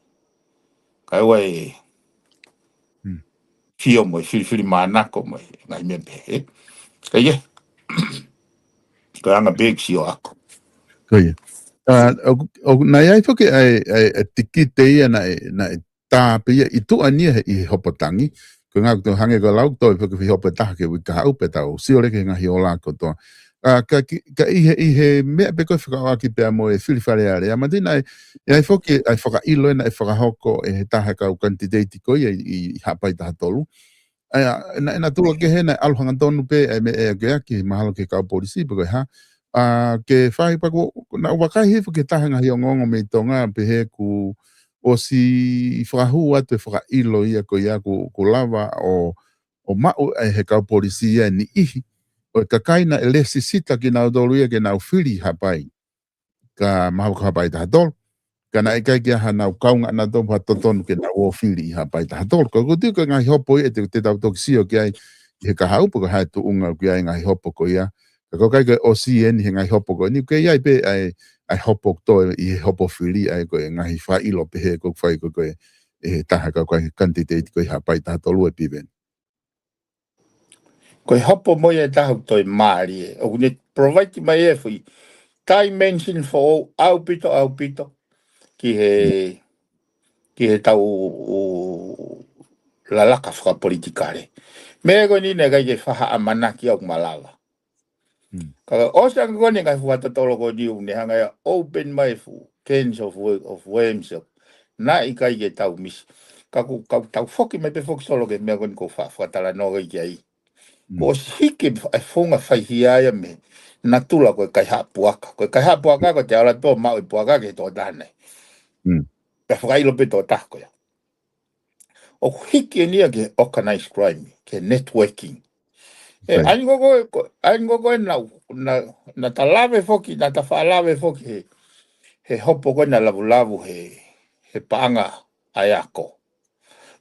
Kai ua e fio mo e whiri mānako mo e ngai mepe. Kai e, kai anga beg si o ako. Koi. Nai ai whake ai tiki te ia na tā pia i tu ania i hopotangi. Ko ngā kuto hange ko lau toi whake whi hopo taha ke wika hau pe tau. Sio leke ngahi o lā kotoa. Ka ihe mea pe koe whakawaki pea mo e whiri whare are. Ma tina ai whake ai whaka ilo na e whakahoko e he taha kau kantiteiti koi i hapai taha tolu. Na tua ke he na aluhanga tonu pe e me e aki mahalo ke kau polisi pe koe ha. Ke whai pako, na wakai hefu ke tahanga hi o ngongo me tonga pe he ku o si whakahu atu e whakailo ia ko ia ku lava o mau e he kau polisi ia ni ihi. O ka kaina e lesi sita ki nau dolu ia ke nau whiri hapai. Ka mahu ka hapai taha tolu. Ka na ikai ki aha nau kaunga na topu hatotonu ke nau o whiri hapai taha tolu. Ka kutiu ka ngai hopo i e te tau toki sio ki ai he ka haupo ka hae tu unga ki ai ngai hopo ko ia. Ko kai o CN he ngai hopo ko ni ke ai pe ai hopo to I hopo whiri ai ko ngai wha ilo pe he ko whai ko e taha ka kai kantiteit ko hapai taha tolu e piveni. Koe hopo mo e tahu toi maari e. O ne provide mai e fui. Dimension for au pito. Ki he tau lalaka whaka politikare. Me koe ni nega i e whaha amana ki au malawa. Kaka osa koe ni ngai whata tolo koe ni une hanga ia open mai fu. Cans of worms. Na i kai e tau misi. Kaku tau whoki mai pe whoki solo ke mea koe ni ko whatala noga i ki ai. Ko hike e whonga whaihiaia me na tula koe kai hapuaka. Koe kai hapuaka ko te ala tō mau i puaka ke tō tāne. Pe whakailo pe tō tāko ia. O hike nia ke organized crime, ke networking. Aingo koe na ta lave foki, na ta whaalawe foki he hopo koe na lavu he paanga ai ako.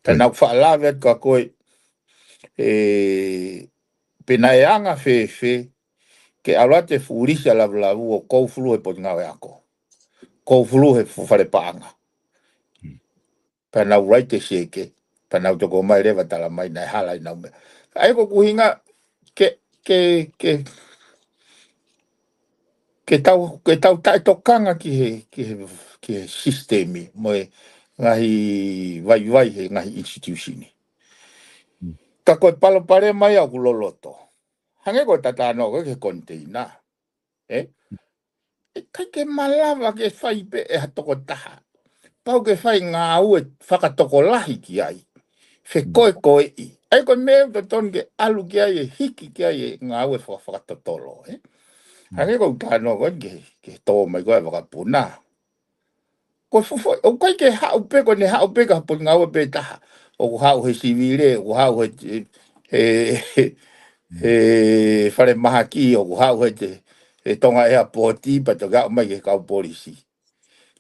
Ka nau whaalawe at ka koe pena e anga whewhe ke alate furisa lavu o koufulu e poti ngawe ako. Koufulu he whare paanga. Panau rai te seke. Panau toko mai rewa tala mai nai halai nau me. Ai ko kuhinga ke tau tai tokanga ki he sistemi moe ngahi vai he ngahi institution. Ka koe palo pare mai au loloto. Hange koe tata no ke container. Kai ke malawa ke whai pe e hatoko taha. Pau ke whai ngā ue whakatoko lahi ki ai. Whe koe i. Ai koe mea to ton ke alu ki ai e hiki ki ai e ngā ue whakatotolo. Hange koe tāno koe ke tō mai koe whakapuna. Koe fufo, o kai ke hau pe koe ne hau pe ka po ngā ue pe taha. O ku hau he sivire, o ku hau he whare maha ki, o ku hau he tonga ea pōti, pa to gao mai ke kau polisi.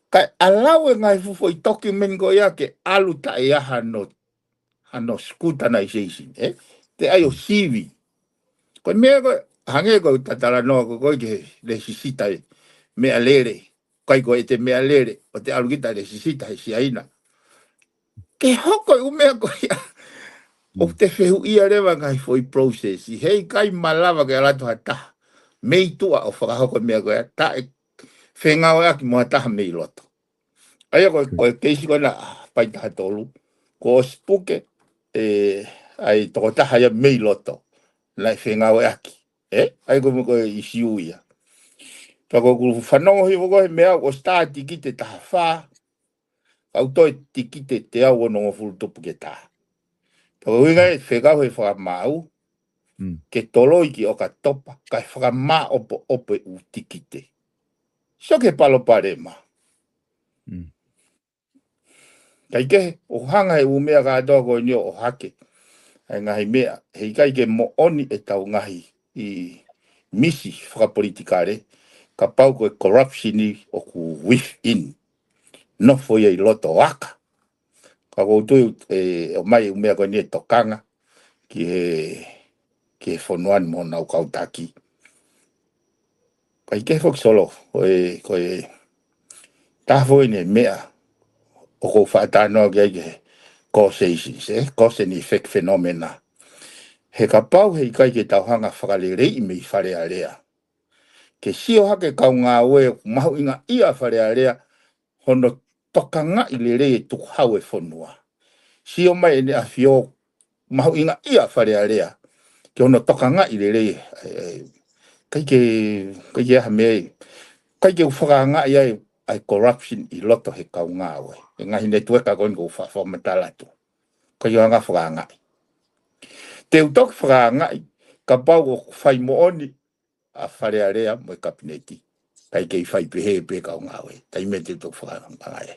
Kai alawe ngai fufo i toki mengo ia ke alu ta e aha no scrutinization, te ai o sivi. Koe mea koe, hange koe tatara noa koe ke le sisita mea lere, kai koe te mea lere, o te alu kita le sisita he siaina. Ke hoko i umea koe ia, o te whehu ia rewa ngai foi process, i hei kai malawa ke alato hata, mei tua o whakahoko mea koe, ta e whengau ea ki mua taha mei loto. Aia koe keisi koe na paitaha tolu, ko spuke, ai toko taha ia mei loto, lai whengau ea ki. Ai koe isi uia. Tako kuru whanongo hi wako he mea o staa tikite taha wha, au toi tikite te au o nongo furu topu ke taha. Tako hui ngai whekau he whakamau, ke tolo iki o ka topa, kai whakamā opo u tikite. So ke palo parema. Kai ke, o hanga he umea ka atoa koe nio o hake. Ai ngahi mea, hei kai ke mo oni e tau ngahi i misi whakapolitikare, ka pau koe corruption i o ku within. No foi ei loto waka. Ka koutu o mai umea koe ni e tokanga ki he whonuan mo nau kautaki. Kai ke fok solo, koe tahfo ni mea o kou whaatanoa ke causations, cause and effect phenomena. He ka pau hei kai ke tauhanga whakalere i mei whare a rea. Ke sio hake kau ngā ue mahu inga ia whare a rea, hono tokanga i le rei tuku hau e whonua. Sio mai ene a whio mahu inga ia whare a rea, ke hono tokanga i le rei, kai ke aha mea, kai ke whakanga i ai corruption i loto he kau ngā ue. E ngahi ne tueka koin ko whamatala tu. Kai ke hanga whakanga i. Te utok whakanga i, ka pau o whai mooni a whare a rea mo e kapineti. Kai kei whai pehe pe kau ngā ue. Tai me te utok whakanga i.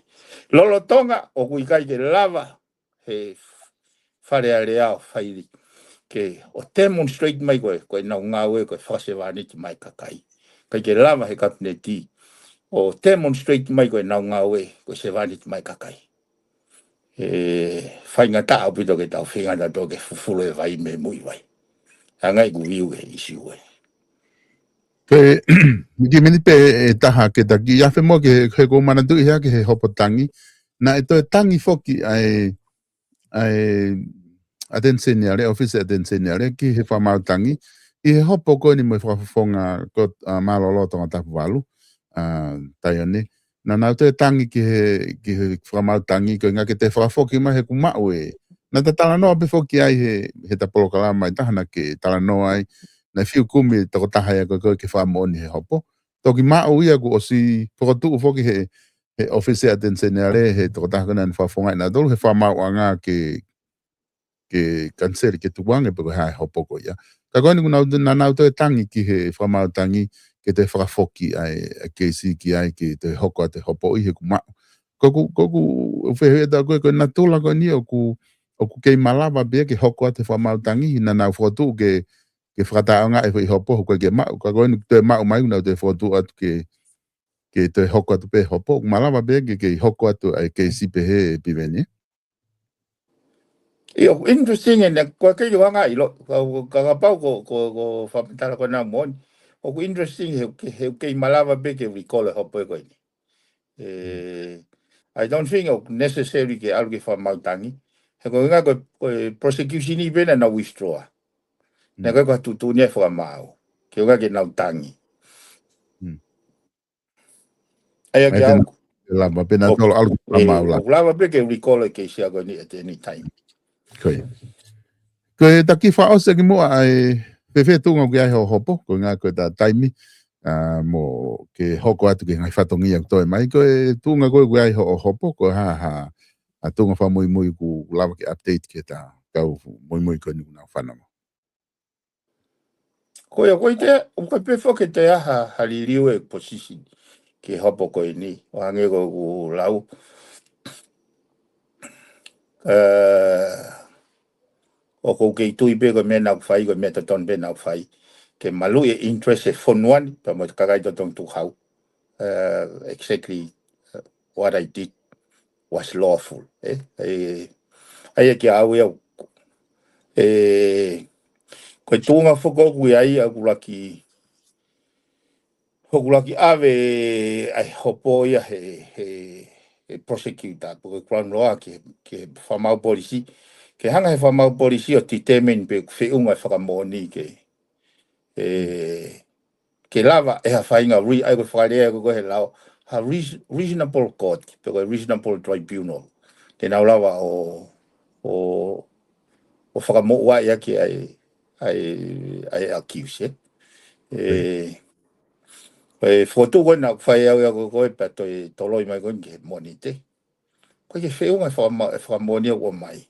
Lolo tonga o kui kai ke lava he whare a rea o whairi. Ke o demonstrate mai koe nau ngā ue koe whasewaniti mai kakai. Kai ke lava he kapineti. O demonstrate mai koe nau ngā ue koe sewaniti mai kakai. Whainga ta au pito ke tau whinga na tō ke fufulo e vai me mui vai. Angai ku viu e isi ue. Ke ki mini pe e taha ke taki ia mo ke ko mana tu ia ke he hopo tangi na e to tangi foki ai atenseniale office atenseniale ki he fa mau tangi i he hopo ko ni mo fa fonga ko malolo tonga tapu walu taione na na te tangi ki he fa mau tangi ko nga ke te fa foki ma he kuma we na te tala no be foki ai he ta polo kala mai tahana ke tala no ai na fiu kumi toko taha ia ko ke wha moni he hopo. Toki maa uia ku osi whakatu ufoki he office attenzione he toko taha kona ni whafonga ina dolu he wha mau anga ke kanseri ke tuwange peko hae hopo ko ia. Ka koe ni kuna na nau te tangi ki he wha mau tangi ke te whakafoki ai ke si ki ai ke te hoko a te hopo i he ku mau. Koku whehe ta koe koe na tula koe ni o ku kei malawa bea ke hoko a te wha mau tangi na nau whakatu ke whakataonga e hopo koe ke mau. Ka koe ni te mau mai una te whakatu atu ke te hoko atu pe hopo. Malawa bea ke hoko atu ai ke si pehe piveni. Io interesting en ko ke yo nga ilo ka pau ko whamatala ko na mon. O ku interesting he ke malava be ke recall hopo ko ni. I don't think it's necessary ke alge fa mautangi. He ko nga ko prosecution ni bena na withdraw. Na ko tu ne fa mau. Ke nga ke na utangi. Aya ke au lama pena tolo algo lama la. O lava pe ke recall ke sia go ni at any time. Koi. Koi taki fa o se ki mo ai pefe tunga ki ai ho hopo ko nga ko ta taimi mo ke hoko atu ke ngai fatongi ak toi mai ko tunga ko ai ho hopo ko ha a tunga fa moi ku lava ki update ke ta kau moi ko ni na fa na. Ko ya ko te o ko pe fo ke te ha haliriu e position ke hopo ko ni o ange go lau o ko ke tui pe ko me na fai ko me ta ton be na fai ke malu e interest e fonuan pa mo ka ga tong tu hau exactly what I did was lawful ai ke au ya ko tunga fo ko ai a kulaki ave ai hopo ia he prosecutor porque crown law ke famau polisi ke hanga he famau polisi o titemen pe fe unga whakamoni ke lava e ha whainga ai ko whakarea ko he lao ha reasonable court pe ko reasonable tribunal ke nau lava o whakamo wa ia ke ai accuse foto ko na fai au ko pe to toloi mai ko ke monite ko ke fe unga fa monia o mai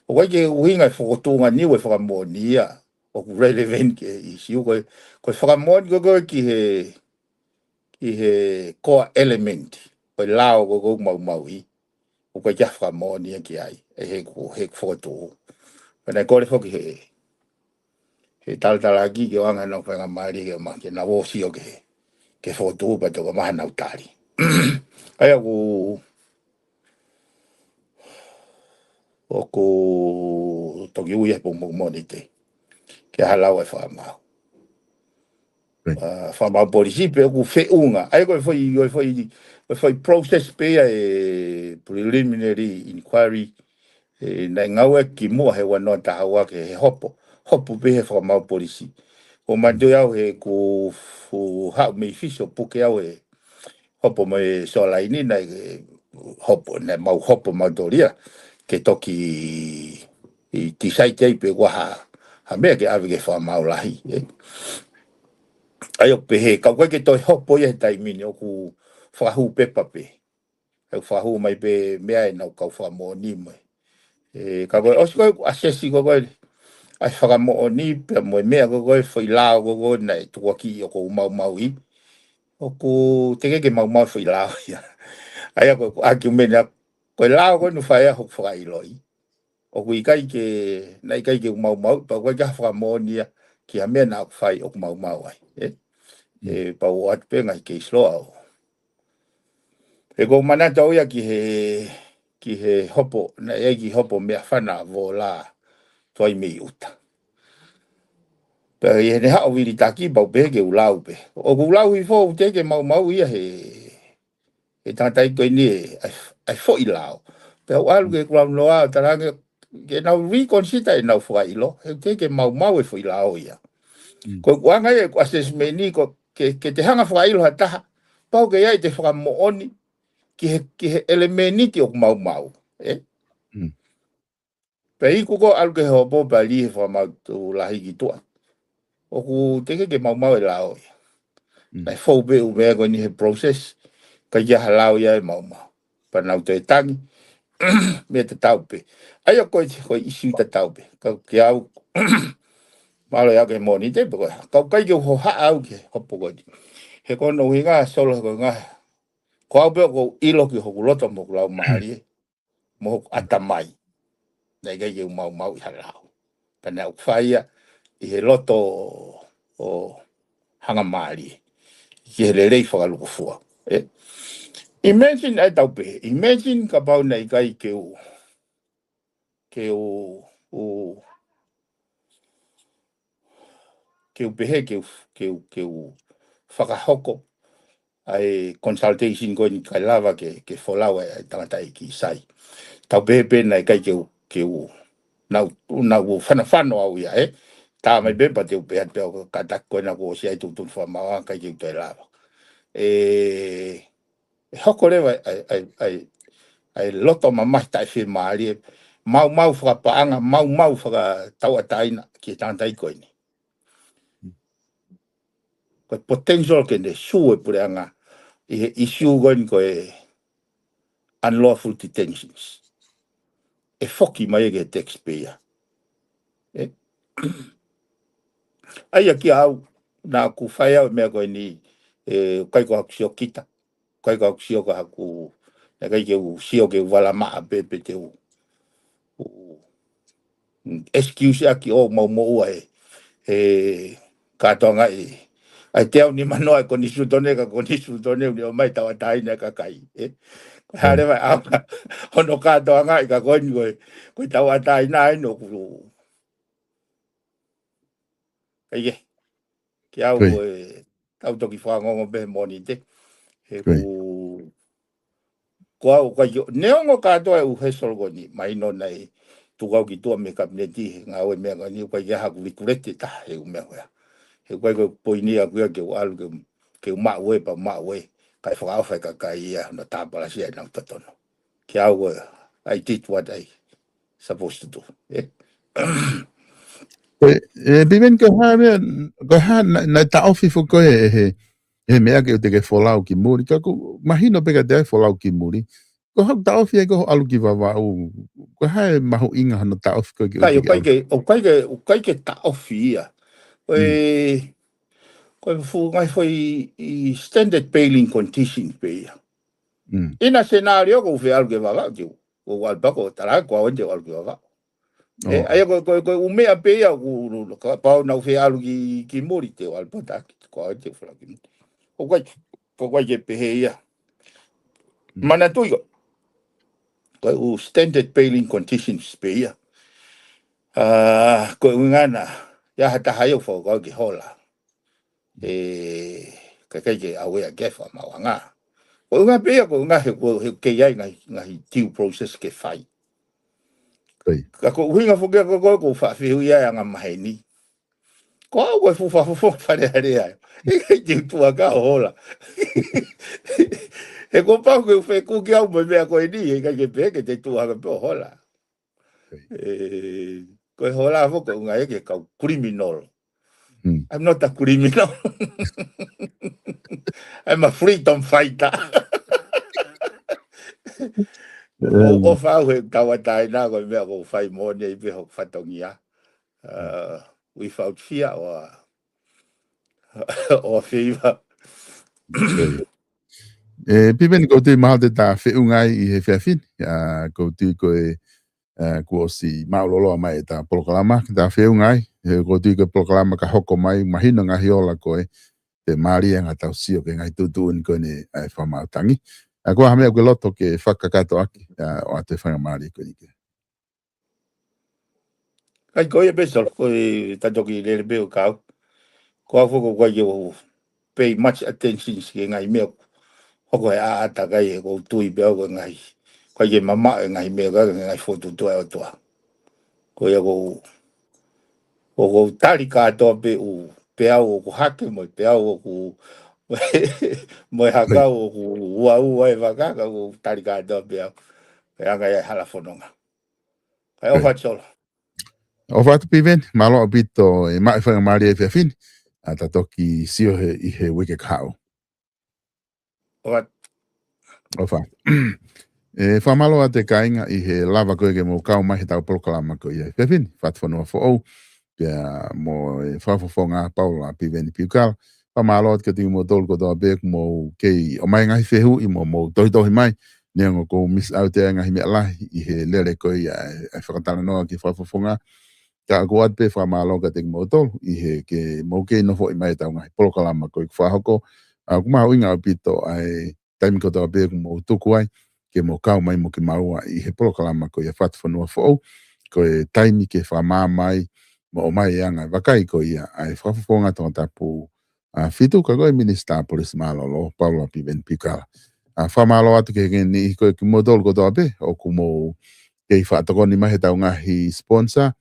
o ke winga foto nga ni we fa monia o relevant ke issue ko fa mon ko ki he core element o lao ko mau i o ko ja fa monia ki ai he foto na ko le fo ki he tal aki ke wanga no fa mari ke ma ke na wo si o ke foto pa to ma na utali ai o ko toki uia po mo te ke halau e whamau polisi pe ku fe unga ai ko foi process pe preliminary inquiry na ngau ki mo he wa no ta wa ke hopo pe he whamau polisi o mando au he ku ha me fiso puke au he hopo me so la ini na hopo na mau hopo mau doria ke toki i tisai te pe wa ha me ke ave ke fa mau lahi ai o pe he ka ke to hopo ye tai mini o ku fa hu pe pape e fa hu mai pe me ai na ka fa mo ni mai ka ko os ko assessi ko ai fa mo ni pe mo me ko foi la ko na tu ki o ko mau i o ku te ke mau foi la ya ai ko aki me na ko la ko no fa ya ho fa i loi o kui kai ke nai kai ke mau pa ko ja fa mo ni ki a me na fai o mau ai pa o at pe ngai ke slo e go mana tau ya ki he hopo na e ki hopo me fana vo la toi me uta pe e ne ha o vili taki ba be ke ulau pe o ulau i fo te ke mau ia e tātai koe ni ai fo i lao. Pe au alu ke kua noa taranga ke nau reconsider e nau whai ilo. He te ke mau e fo i lao ia. Ko wanga e kua assessment ni ko ke te hanga whai ilo ha taha. Pau ke iai te whakamooni ki he elementi ki o mau. Pe i kuko alu ke hopo pa li he whamau tu lahi ki tua. O ku te ke mau e lao ia. Nai fo be u mea koe ni he process. Ka ia halau ia e mau. Pa nau te tangi. Me te taupe. Ai o koe isi te taupe. Ka ke au malo ya ke moni te ko. Ka kai ke ho ha au ke hopo ko. He ko no hinga solo ko nga. Ko au pe ko ilo ki ho loto mo lau mari. Mo atamai. Nei ke mau i halau. Pa na faia i he loto o hanga mari. Ki he rei whakaluku fua. Imagine ai taupe. Imagine ka pau nei kai ke ke pehe ke whakahoko ai consultation ko ni kai lava ke folau ai tangata ki sai tau bebe nai kai ke u na u fana au ia ta mai be pa te pe te ka ta ko na ko si ai tu fa ma kai ke te lava hoko le ai loto mama tai fi mali mau fra paanga mau fra tau ataina ki tanta ko ni ko potential ke de su e pureanga issue going ko unlawful detentions foki mai ke taxpayer ai ki au na ku fai me ko ni kai ko aksio kita kai ko aksio ka ku na kai ke u sio ke wala ma pe te u excuse aki o mo ka tonga ai te ni mano ai ko ni su tone ka ko ni su tone ni o mai tawa tai na ka kai hare vai a hono ka tonga ka ko ni ko tawa tai na no ku ai ki au tau toki whangongo be moni te ko au ka yo neongo ka to u hesol go ni mai no nei tu ga ki to me kabineti nga o me ga ni ko ya ha ku kurete ta e u me ya e ko ko poini a ku ke al ke ma we pa ma we kai fa fa ka kai ya no ta para si na to no ki au I did what I supposed to do Piven ko ha na ta ofi fu ko mea ke te ke folau ki muri ka ku mahino peka te folau ki muri ko ha ta ofi ko alu ki va ko ha mahu inga no ta ofi ko kai kai ke ta ofi ya ko fu ngai foi standard bailing condition pe ya ina scenario ko fe algo va ki o wal pa ko tara ko onde algo va ai ko u me pe ya ku pa na fe algo ki muri te wal pa ta ko onde fla ki ko ke pe ya mana tu yo ko u standard bailing conditions pe ya ko ngana ya hata hayo fo ko ki hola cái awe a gefa ma wanga o nga pe ko nga he ke ya nga due process ke fai ka ko winga fo ke ko fa fi ya nga mai ni ko ko fu fa le ya e ke tu aga hola e ko pa ko fe ku ke au me ko ni ke pe ke te tu aga pe hola ko hola fo ko nga ke ka criminal I'm not a criminal. I'm a freedom fighter. O fa he kawatai na ko me ko fai mo nei be ho fatongia. Without fear or favor. Piven ko te maha te ta whiungai I he whiawhin ko tu ko ko si maulolo mai ta polokalama ta whiungai ko tu ko polokalama ka hoko mai mahino ngahi ola ko te maria nga tau sio ke ngai tutu ko ni whamautangi. Ko ha mea ko loto ke whakakato aki o ate whanga maari ko ni ke. Kai ko e besol ko ta toki le be o kau. Ko a foko ko yo pay much attention ke ngai me hoko e a ata kai ko tui be ko ngai. Ko ye mama ngai me ga ngai foto to o to. Ko ye ko tari ka to be u pe au ko hake mo pe au ko mo haka o ua e waka ko tari ka to be au. Pe anga e hala fononga. Kai o fatsolo. O whatu piven, malo o bito e mai whanga maari e whiawhin, ta toki sio I he wike kao. O wat. O whatu. Whamalo a te kainga I he lava koe ke mo kau mai he tau polokalama ko I he whiawhin, FATUFONUA fo au, kia mo e whafofonga Paula Piveni Piukala, whamalo at ka tiki mo tolu kotoa bek mo kei o mai ngahi whehu I mo tohi mai, neongo ko miss out e ngahi mea lahi I he lere koe I whakatala noa ki whafofonga, ka ko at pe whamalo ka tiki mo tolu I he ke mo kei nofo I mai tau ngahi polokalama ko I whahoko, ku mahu inga o pito ai taimi kotoa bek mo tuku ai, ke mo kau mai mo ke maua I he polokalama ko I FATUFONUA fo au, ko e taimi ke whamā mai, mo o mai anga wakai ko ia ai whafofonga tō tapu fitu ka koe minista polis malolo Paula Piveni Piukala. Whamalo atu ke ni koe ki modol ko toa pe, o kumo kei whaatokoni mahe tau ngahi sponsor,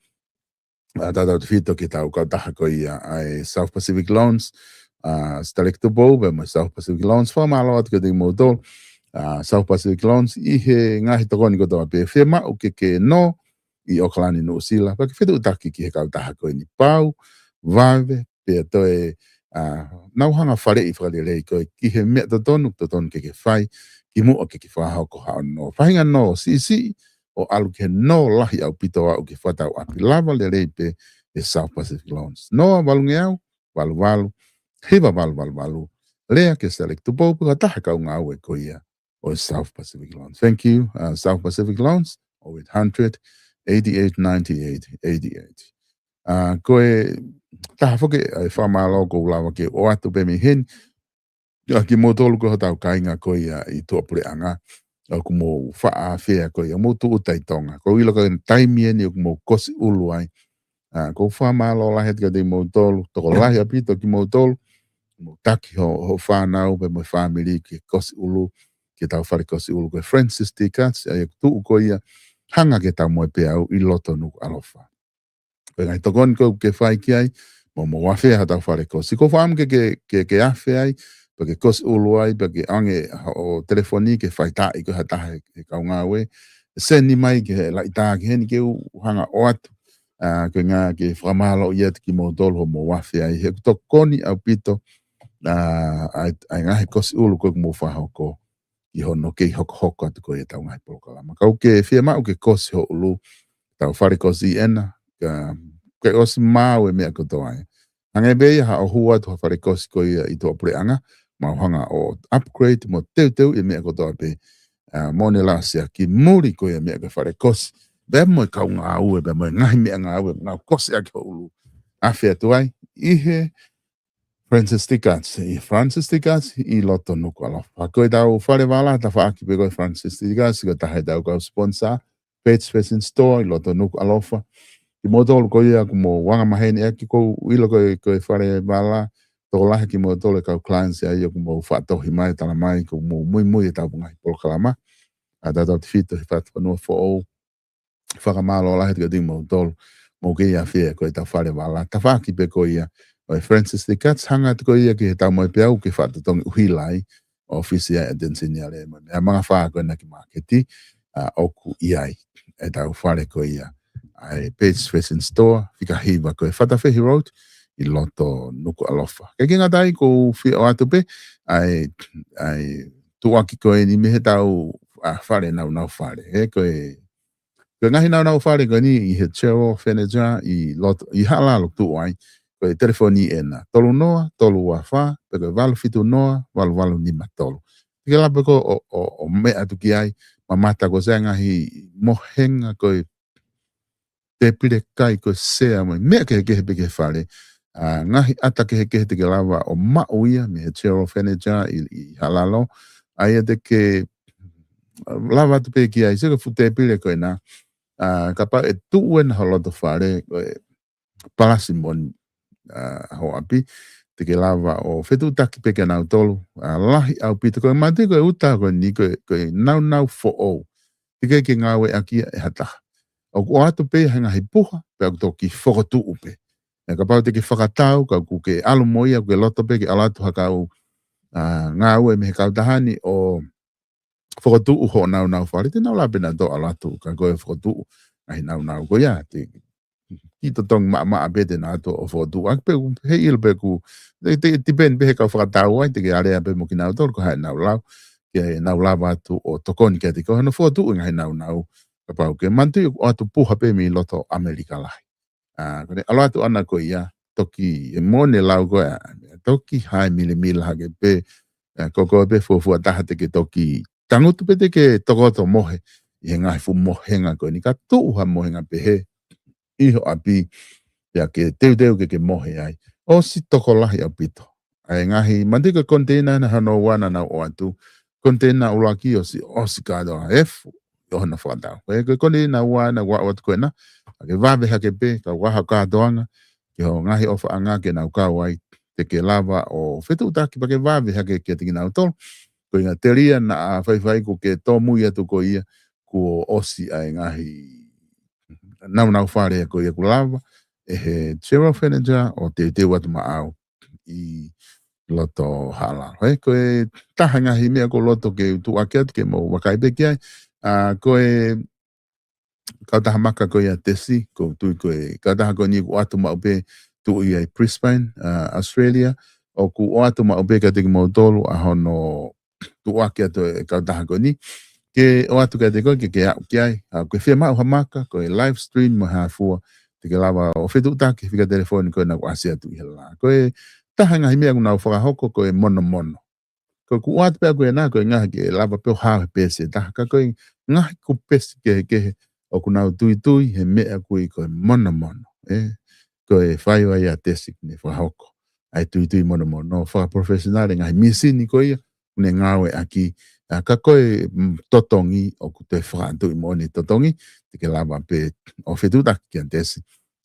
tatau te fitu ki tau kautaha koe ai South Pacific Loans, Stelektubo, be mo South Pacific Loans, whamalo atu ke te modol, South Pacific Loans, ihe ngahi tokoni ko toa pe, whima uke ke no, I Okalani no sila, pa ke fitu utaki ki he kautaha koe ni pau, vave, pe toe, nauhanga whare I whakarelei koe, ki he mea totonu ke whai, ki mua ke whahau ko hao no. Whahinga no, si, o alu ke no lahi au pito au ke whatau api lava le rei pe e South Pacific Loans. Noa walunge au, walu, hiva walu, lea ke select tupopu, hataha kau ngā ue ko ia o South Pacific Loans. Thank you, South Pacific Loans, 0800 8898 88. Koe taha whoke ai whamalo ko ulawa ke o atu pe mi hen ki motolu ko hatau kainga ko I tuapure anga ko mo wha whea ko ia mo tu utai tonga ko ilo ka taimie ni ko mo kosi ulu ai ko whamalo lahe tika te motolu toko lahi apito ki motolu mo taki ho whanau pe mo family ki kosi ulu ki tau whare kosi ulu ko Francis Tikats ai tu ko ia hanga ke tau moe pe au I loto nuku alofa. Ngai tokon ko ke whai ki ai, mo wawhea hatau whare ko. Si ko whaam ke awhi ai, pa ke kos ulu ai, pa ke ange o telefoni ke whai tai ko hatahe ke kau ngā we. Seni mai ke lai tā ke heni ke hanga o atu. Ke ngā ke whamalo I atu ki mo dolo mo wawhea ai. He tokoni au pito, ai ngahe kos ulu ko mo whahau ko. I hono ke hoko atu ko e tau ngai polokalama. Kau ke whia mau ke kosi ho ulu, tau whare kosi ena, ke osi mau e mea kotoa e. Hanga bei ha o hua tu hawhare kosi ko I tō preanga, mau hanga o upgrade mo teu e mea kotoa pe mone lasia ki muri ko e mea ke whare kosi. Be mo kau ngā ue, be mo ngahi mea ngā ue, ngā kosi ake ho ulu. Awhia tuai, ihe Francis Tikats I loto nuku alofa. Koe tau whare wala, ta whaaki pe koe Francis Tikats, ko tahe tau kau sponsor, Page Fashion Store, I loto nuku alofa. Ki motolo ko ia mo wanga maheni aki ko ilo ko whare wala, toko lahe ki motolo kau clients ia ia ko mo whatohi mai, tala mai, ko mo mui e tau pungai polokalama. Tatau te whito he FATUFONUA for all, whakamalo lahe tika ting motolo, mo ke ia whia ko e tau whare wala. Ta whaki pe ko ia, o Francis Tikats hanga ko ia ki he tau moe pe au ki whatotongi uhilai, ofisi ia e densini ale mo. Mea mga whaa ko na ki marketi, oku iai, e tau whare ko ia. Ai Page Fashion Store, fika hiva ko e Whatawhihi Road, I loto nuku alofa. Kei kinga tai ko whia o atu pe, ai tuaki ko e ni mehe tau whare nau whare. He ko e ngahi nau whare ko ni I he chero whenedra I halalo tu ai, ko e telefoni ena. Tolu noa, tolu wawha, pe ko walu fitu noa, walu nima tolu. Ike lape ko o mea tuki ai, mamata ko se ngahi mohenga ko e te pire kai ko sea mai mea ke peke whare ngahi ata ke te ke lawa o mau ia me he chero whenedra I halalo ai te ke lawa tu peki ai se ke fute pire ko na ka pa e tuuen haloto whare ko e palasimon ho api te ke lawa o whetu taki peke nau tolu lahi au pita ko e mate ko e uta ko ni ko e nau fo o te ke ngawe aki e hataha o ko atu pe hanga he puha pe au toki whakatu upe. E ka pau te ke whakatau, ka ku ke alu moia, ku ke loto pe ke alatu hakau ngā ue me he kautahani o whakatu uho nau whare, te nau la pena do alatu, ka koe whakatu ngahi nau ko ia, te ki to tong maa pe te nā to o whakatu, ak pe he il pe ku, te pen pe he kau whakatau ai, te ke area pe mo ki nau tolu, ko hae nau lau, ke nau lau atu o tokoni kia te ko hana whakatu ngahi nau, ka pau ke mantu o atu puha pe mi loto Amerika lahi. Kone alo atu ana ko ia, toki e mone lau ko toki hai mili hake pe, koko pe fufua taha te ke toki, tangutu pe te ke tokoto mohe, I he ngai fu mohenga ko ni ka tuuha mohenga pe he, iho api, ya ke teu ke mohe ai, o si toko lahi au pito. Ai ngahi, mantu ka kontena na hano wana na o atu, kontena ulaki o si kado a efu, Yohana whakatau. Koe kone na ua na wa watu koe na. Ke wawe hake pe, ka waha ka doanga. Ke ho ngahi ofa anga ke nau kau ai. te ke lava o fetu taki pa ke vave hake ke te kina utol. Ko inga teria na whai ko ke tō mui atu ko ia ko osi ai ngahi nau whare ko ia ko lava e he general manager o te watu maau i loto hala. Ko e taha ngahi mea ko loto ke tu ake atu ke mo wakai peki ai. Ko e kau taha maka ko ia tesi ko tui ko e kau taha ko ni ko atu maupe tu i ai Brisbane, Australia o ku o atu maupe ka teki mo tolu a hono tu ake atu e kau taha ko ni ke o atu ka te koe ke au ki ai ko e whia mau hamaka ko e live stream mo hafua te ke lawa o whetu utake whika telefoni ko e na ko ase atu i hala ko e taha ngahi mea kuna o whakahoko ko e mono mono ko ku o atu pea ko e nā ko e ngahi ke lawa peo hawe pese taha ka ko e ngahi ko pese ke o kuna o tui tui he mea kui ko e mono mono ko e whai wai a tesik ne whahoko ai tui tui mono mono wha professional ngahi misini ko ia une ngawe aki ka koe totongi o ku te whaantu i moni totongi te ke lava pe o whetuta ki an tesi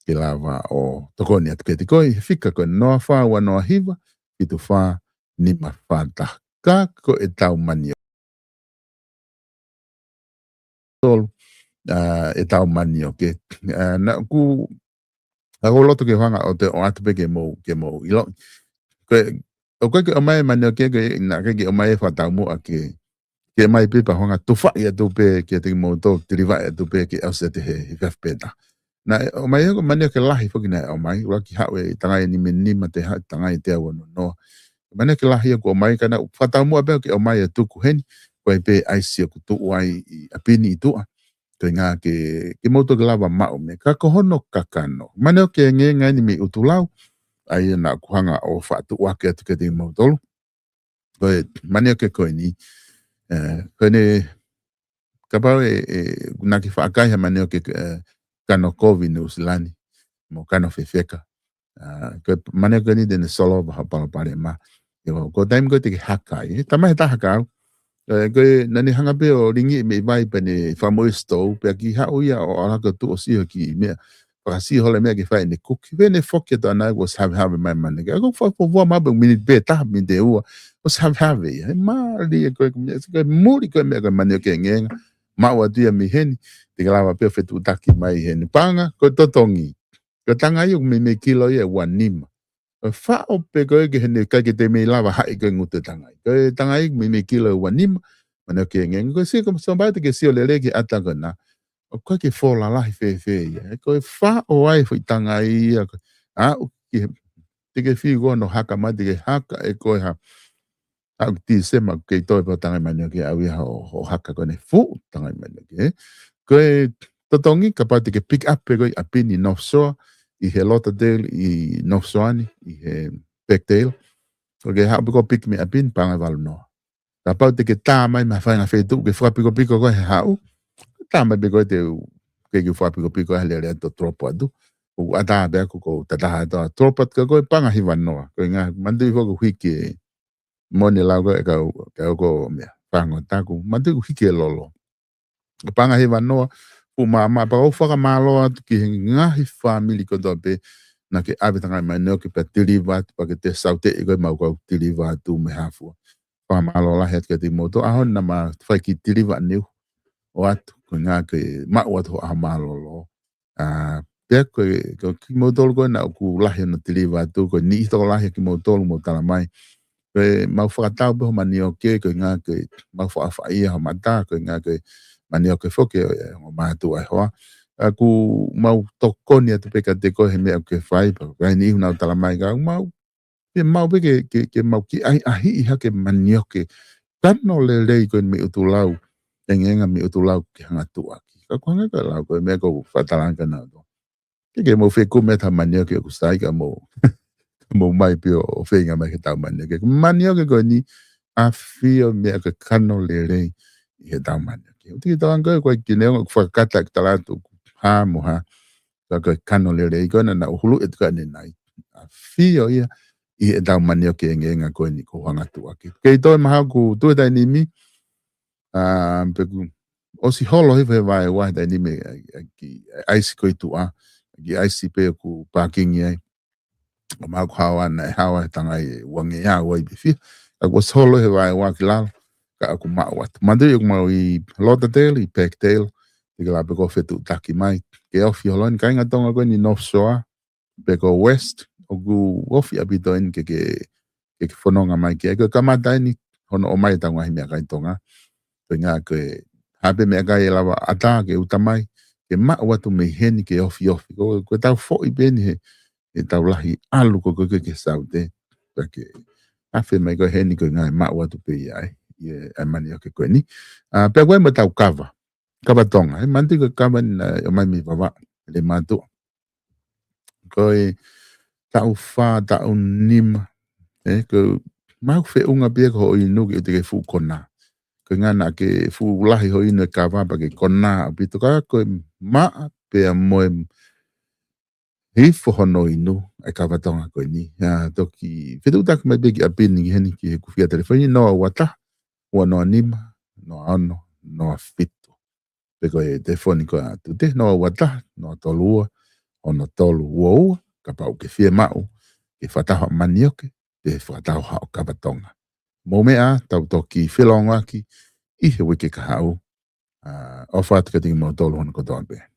ke lava o tokoni atu ke te koe whika koe noa whaua noa hiva i tu wha ni ma whanta ka ko e tau mani o tolu e tau mani o ke na ku ako loto ke whanga o te o atu pe ke mo ilo o koe ke o mai mani o ke na ke o mai whatau mua ke mai pe pa honga tu fa ia tu pe ke te mo to triva ia tu pe ke au se te he peta na o mai ko mane ke lahi fo kina o mai wa ki hawe tanga ni ni ma te tanga te au no mane ke lahi ko mai kana fata mo pe ke o mai tu ku hen ko pe ai si ku tu ai apini tu to nga ke mo to lava ma o me ka ko hono kakano mane ke nge ni mi utulau ai na ku hanga o fa tu wa ke tu ke te mo to ko mane ke ko ni kone kapau na ki whaakai ha maneo ke kano kovi ni usilani mo kano whewheka ko maneo ke ni dene solo waha palapare ma ko taim ko te ki hakai tama he ta hakau ko nani hanga pe o ringi me vai pane whamoi stou pe ki hau ia o alaka tu o siho ki mea whakasi hole mea ki whae ne kuki vene whokia to anai was have mai mane ko wha mabang minute be taha min te ua was have he maari ko muri ko mea ko mane ke ngenga maua tua mi heni te kalawa pe whetu taki mai heni panga ko totongi ko tanga iu me kilo ia wanima fa o pe ko ke hene ka ke te me lava hai ko ngutu tanga ko tanga iu me kilo wanima mane ke ngenga ko si ko somba te ke si o lele ki atanga na o ko ke fola la fe ia ko fa o ai foi tanga ia ki te ke fi go no haka ma te ke haka e ko ha au ti se ma ke toi pa tanga mane ke au ia o haka ko ne fu tanga mane ke ko totongi ka pa te ke pick up ko apini North Shore i he Lauderdale i North Shore i he Beckdale ko ke ha ko pick me apin pa ngai no ka pa te ke ta mai ma fa nga fe tu ke fa piko ko he hau ta mai be ko te ke fa piko hele le to tropo adu o ata be ko tata to tropo ko pa nga hivan no ko nga mandu ko hiki mone la ko me pango taku mandu hiki lolo panga he vanoa pu mama pa o whaka malo atu ki ngahi family ko dope na ke abitanga mai no ke pa tiliva pa ke te saute e ko mau ko tiliva tu me hafua pa malo la het ke te moto ahon na ma fai ki tiliva ne o atu ko nga ke ma o atu a malo lo pe ko ki moto ko na ku la he no tiliva tu ko ni to la he ki moto mo tala mai pe mau whakatau pe ho mani o ke nga ke mau whaafai ho mata ko nga ke mani o ke whoke o mātu ai hoa. Aku mau tokoni atu peka te koe he mea ke whai pa kai ni huna o tala mai ka mau pe ke mau ki ahi i hake mani o ke kano le rei koe me utu lau engenga me utu lau ke hanga tua ki. Ka kuanga ka lau koe mea ko whataranga na do. Ke mau wheku mea ta mani o ke kustai ka mau mo mai pe o whenga mai ke tau mani ke mani o ke koe ni a whio mea ke kano le rei i he tau mani o ke tau angoe koe ki neo whakata ki talatu ha mo ha ka koe kano le rei koe na uhulu e tuka ne nai a whio ia i he tau mani o ke ngenga koe ni ko hanga tua ke kei toi maha ku tuetai ni mi peku o si holo hiwe vai wahi tai ni me ki aisi koe tua ki aisi pe ku parking ai o mau hawa na hawa tanga i wangi ya wai bifi ako solo he vai wa kilal ka aku mau wat mande eu mau i Lauderdale i Parkdale i la beko fetu taki mai ke ofi holon ka inga tonga ko ni North Shore beko West o gu ofi abito in ke fononga mai ke kamata ni hono o mai tanga hi me ka tonga penga ke habe me ga ela ata ke utamai ke ma watu me heni ke ofi ko tau fo i beni he e tau lahi alu ko ke saude ke afe mai ko heni ko ngai ma watu pe ai ye mani ke ko ni pe ko mo tau kava tonga e manti ko kava na o mai mi baba le mantu ko e tau fa tau nim ko mau fe unga pe ko i nu ke te fu kona ko ngana ke fu lahi ho ina kava pa ke kona pito ka ko ma pe moe he fo hono inu ai ka vatonga ko ni toki fetu tak mai begi apin ni heni ki ku fia telefoni no wata o no anima no ano no fito peko e telefoni ko tu te no wata no tolua o no tolu wo ka pa ke fia mau ke fata manioke ke fata ha ka vatonga mo mea tau toki filonga ki I he wiki ka hau o fat ka tingi mo tolu hono ko toan pe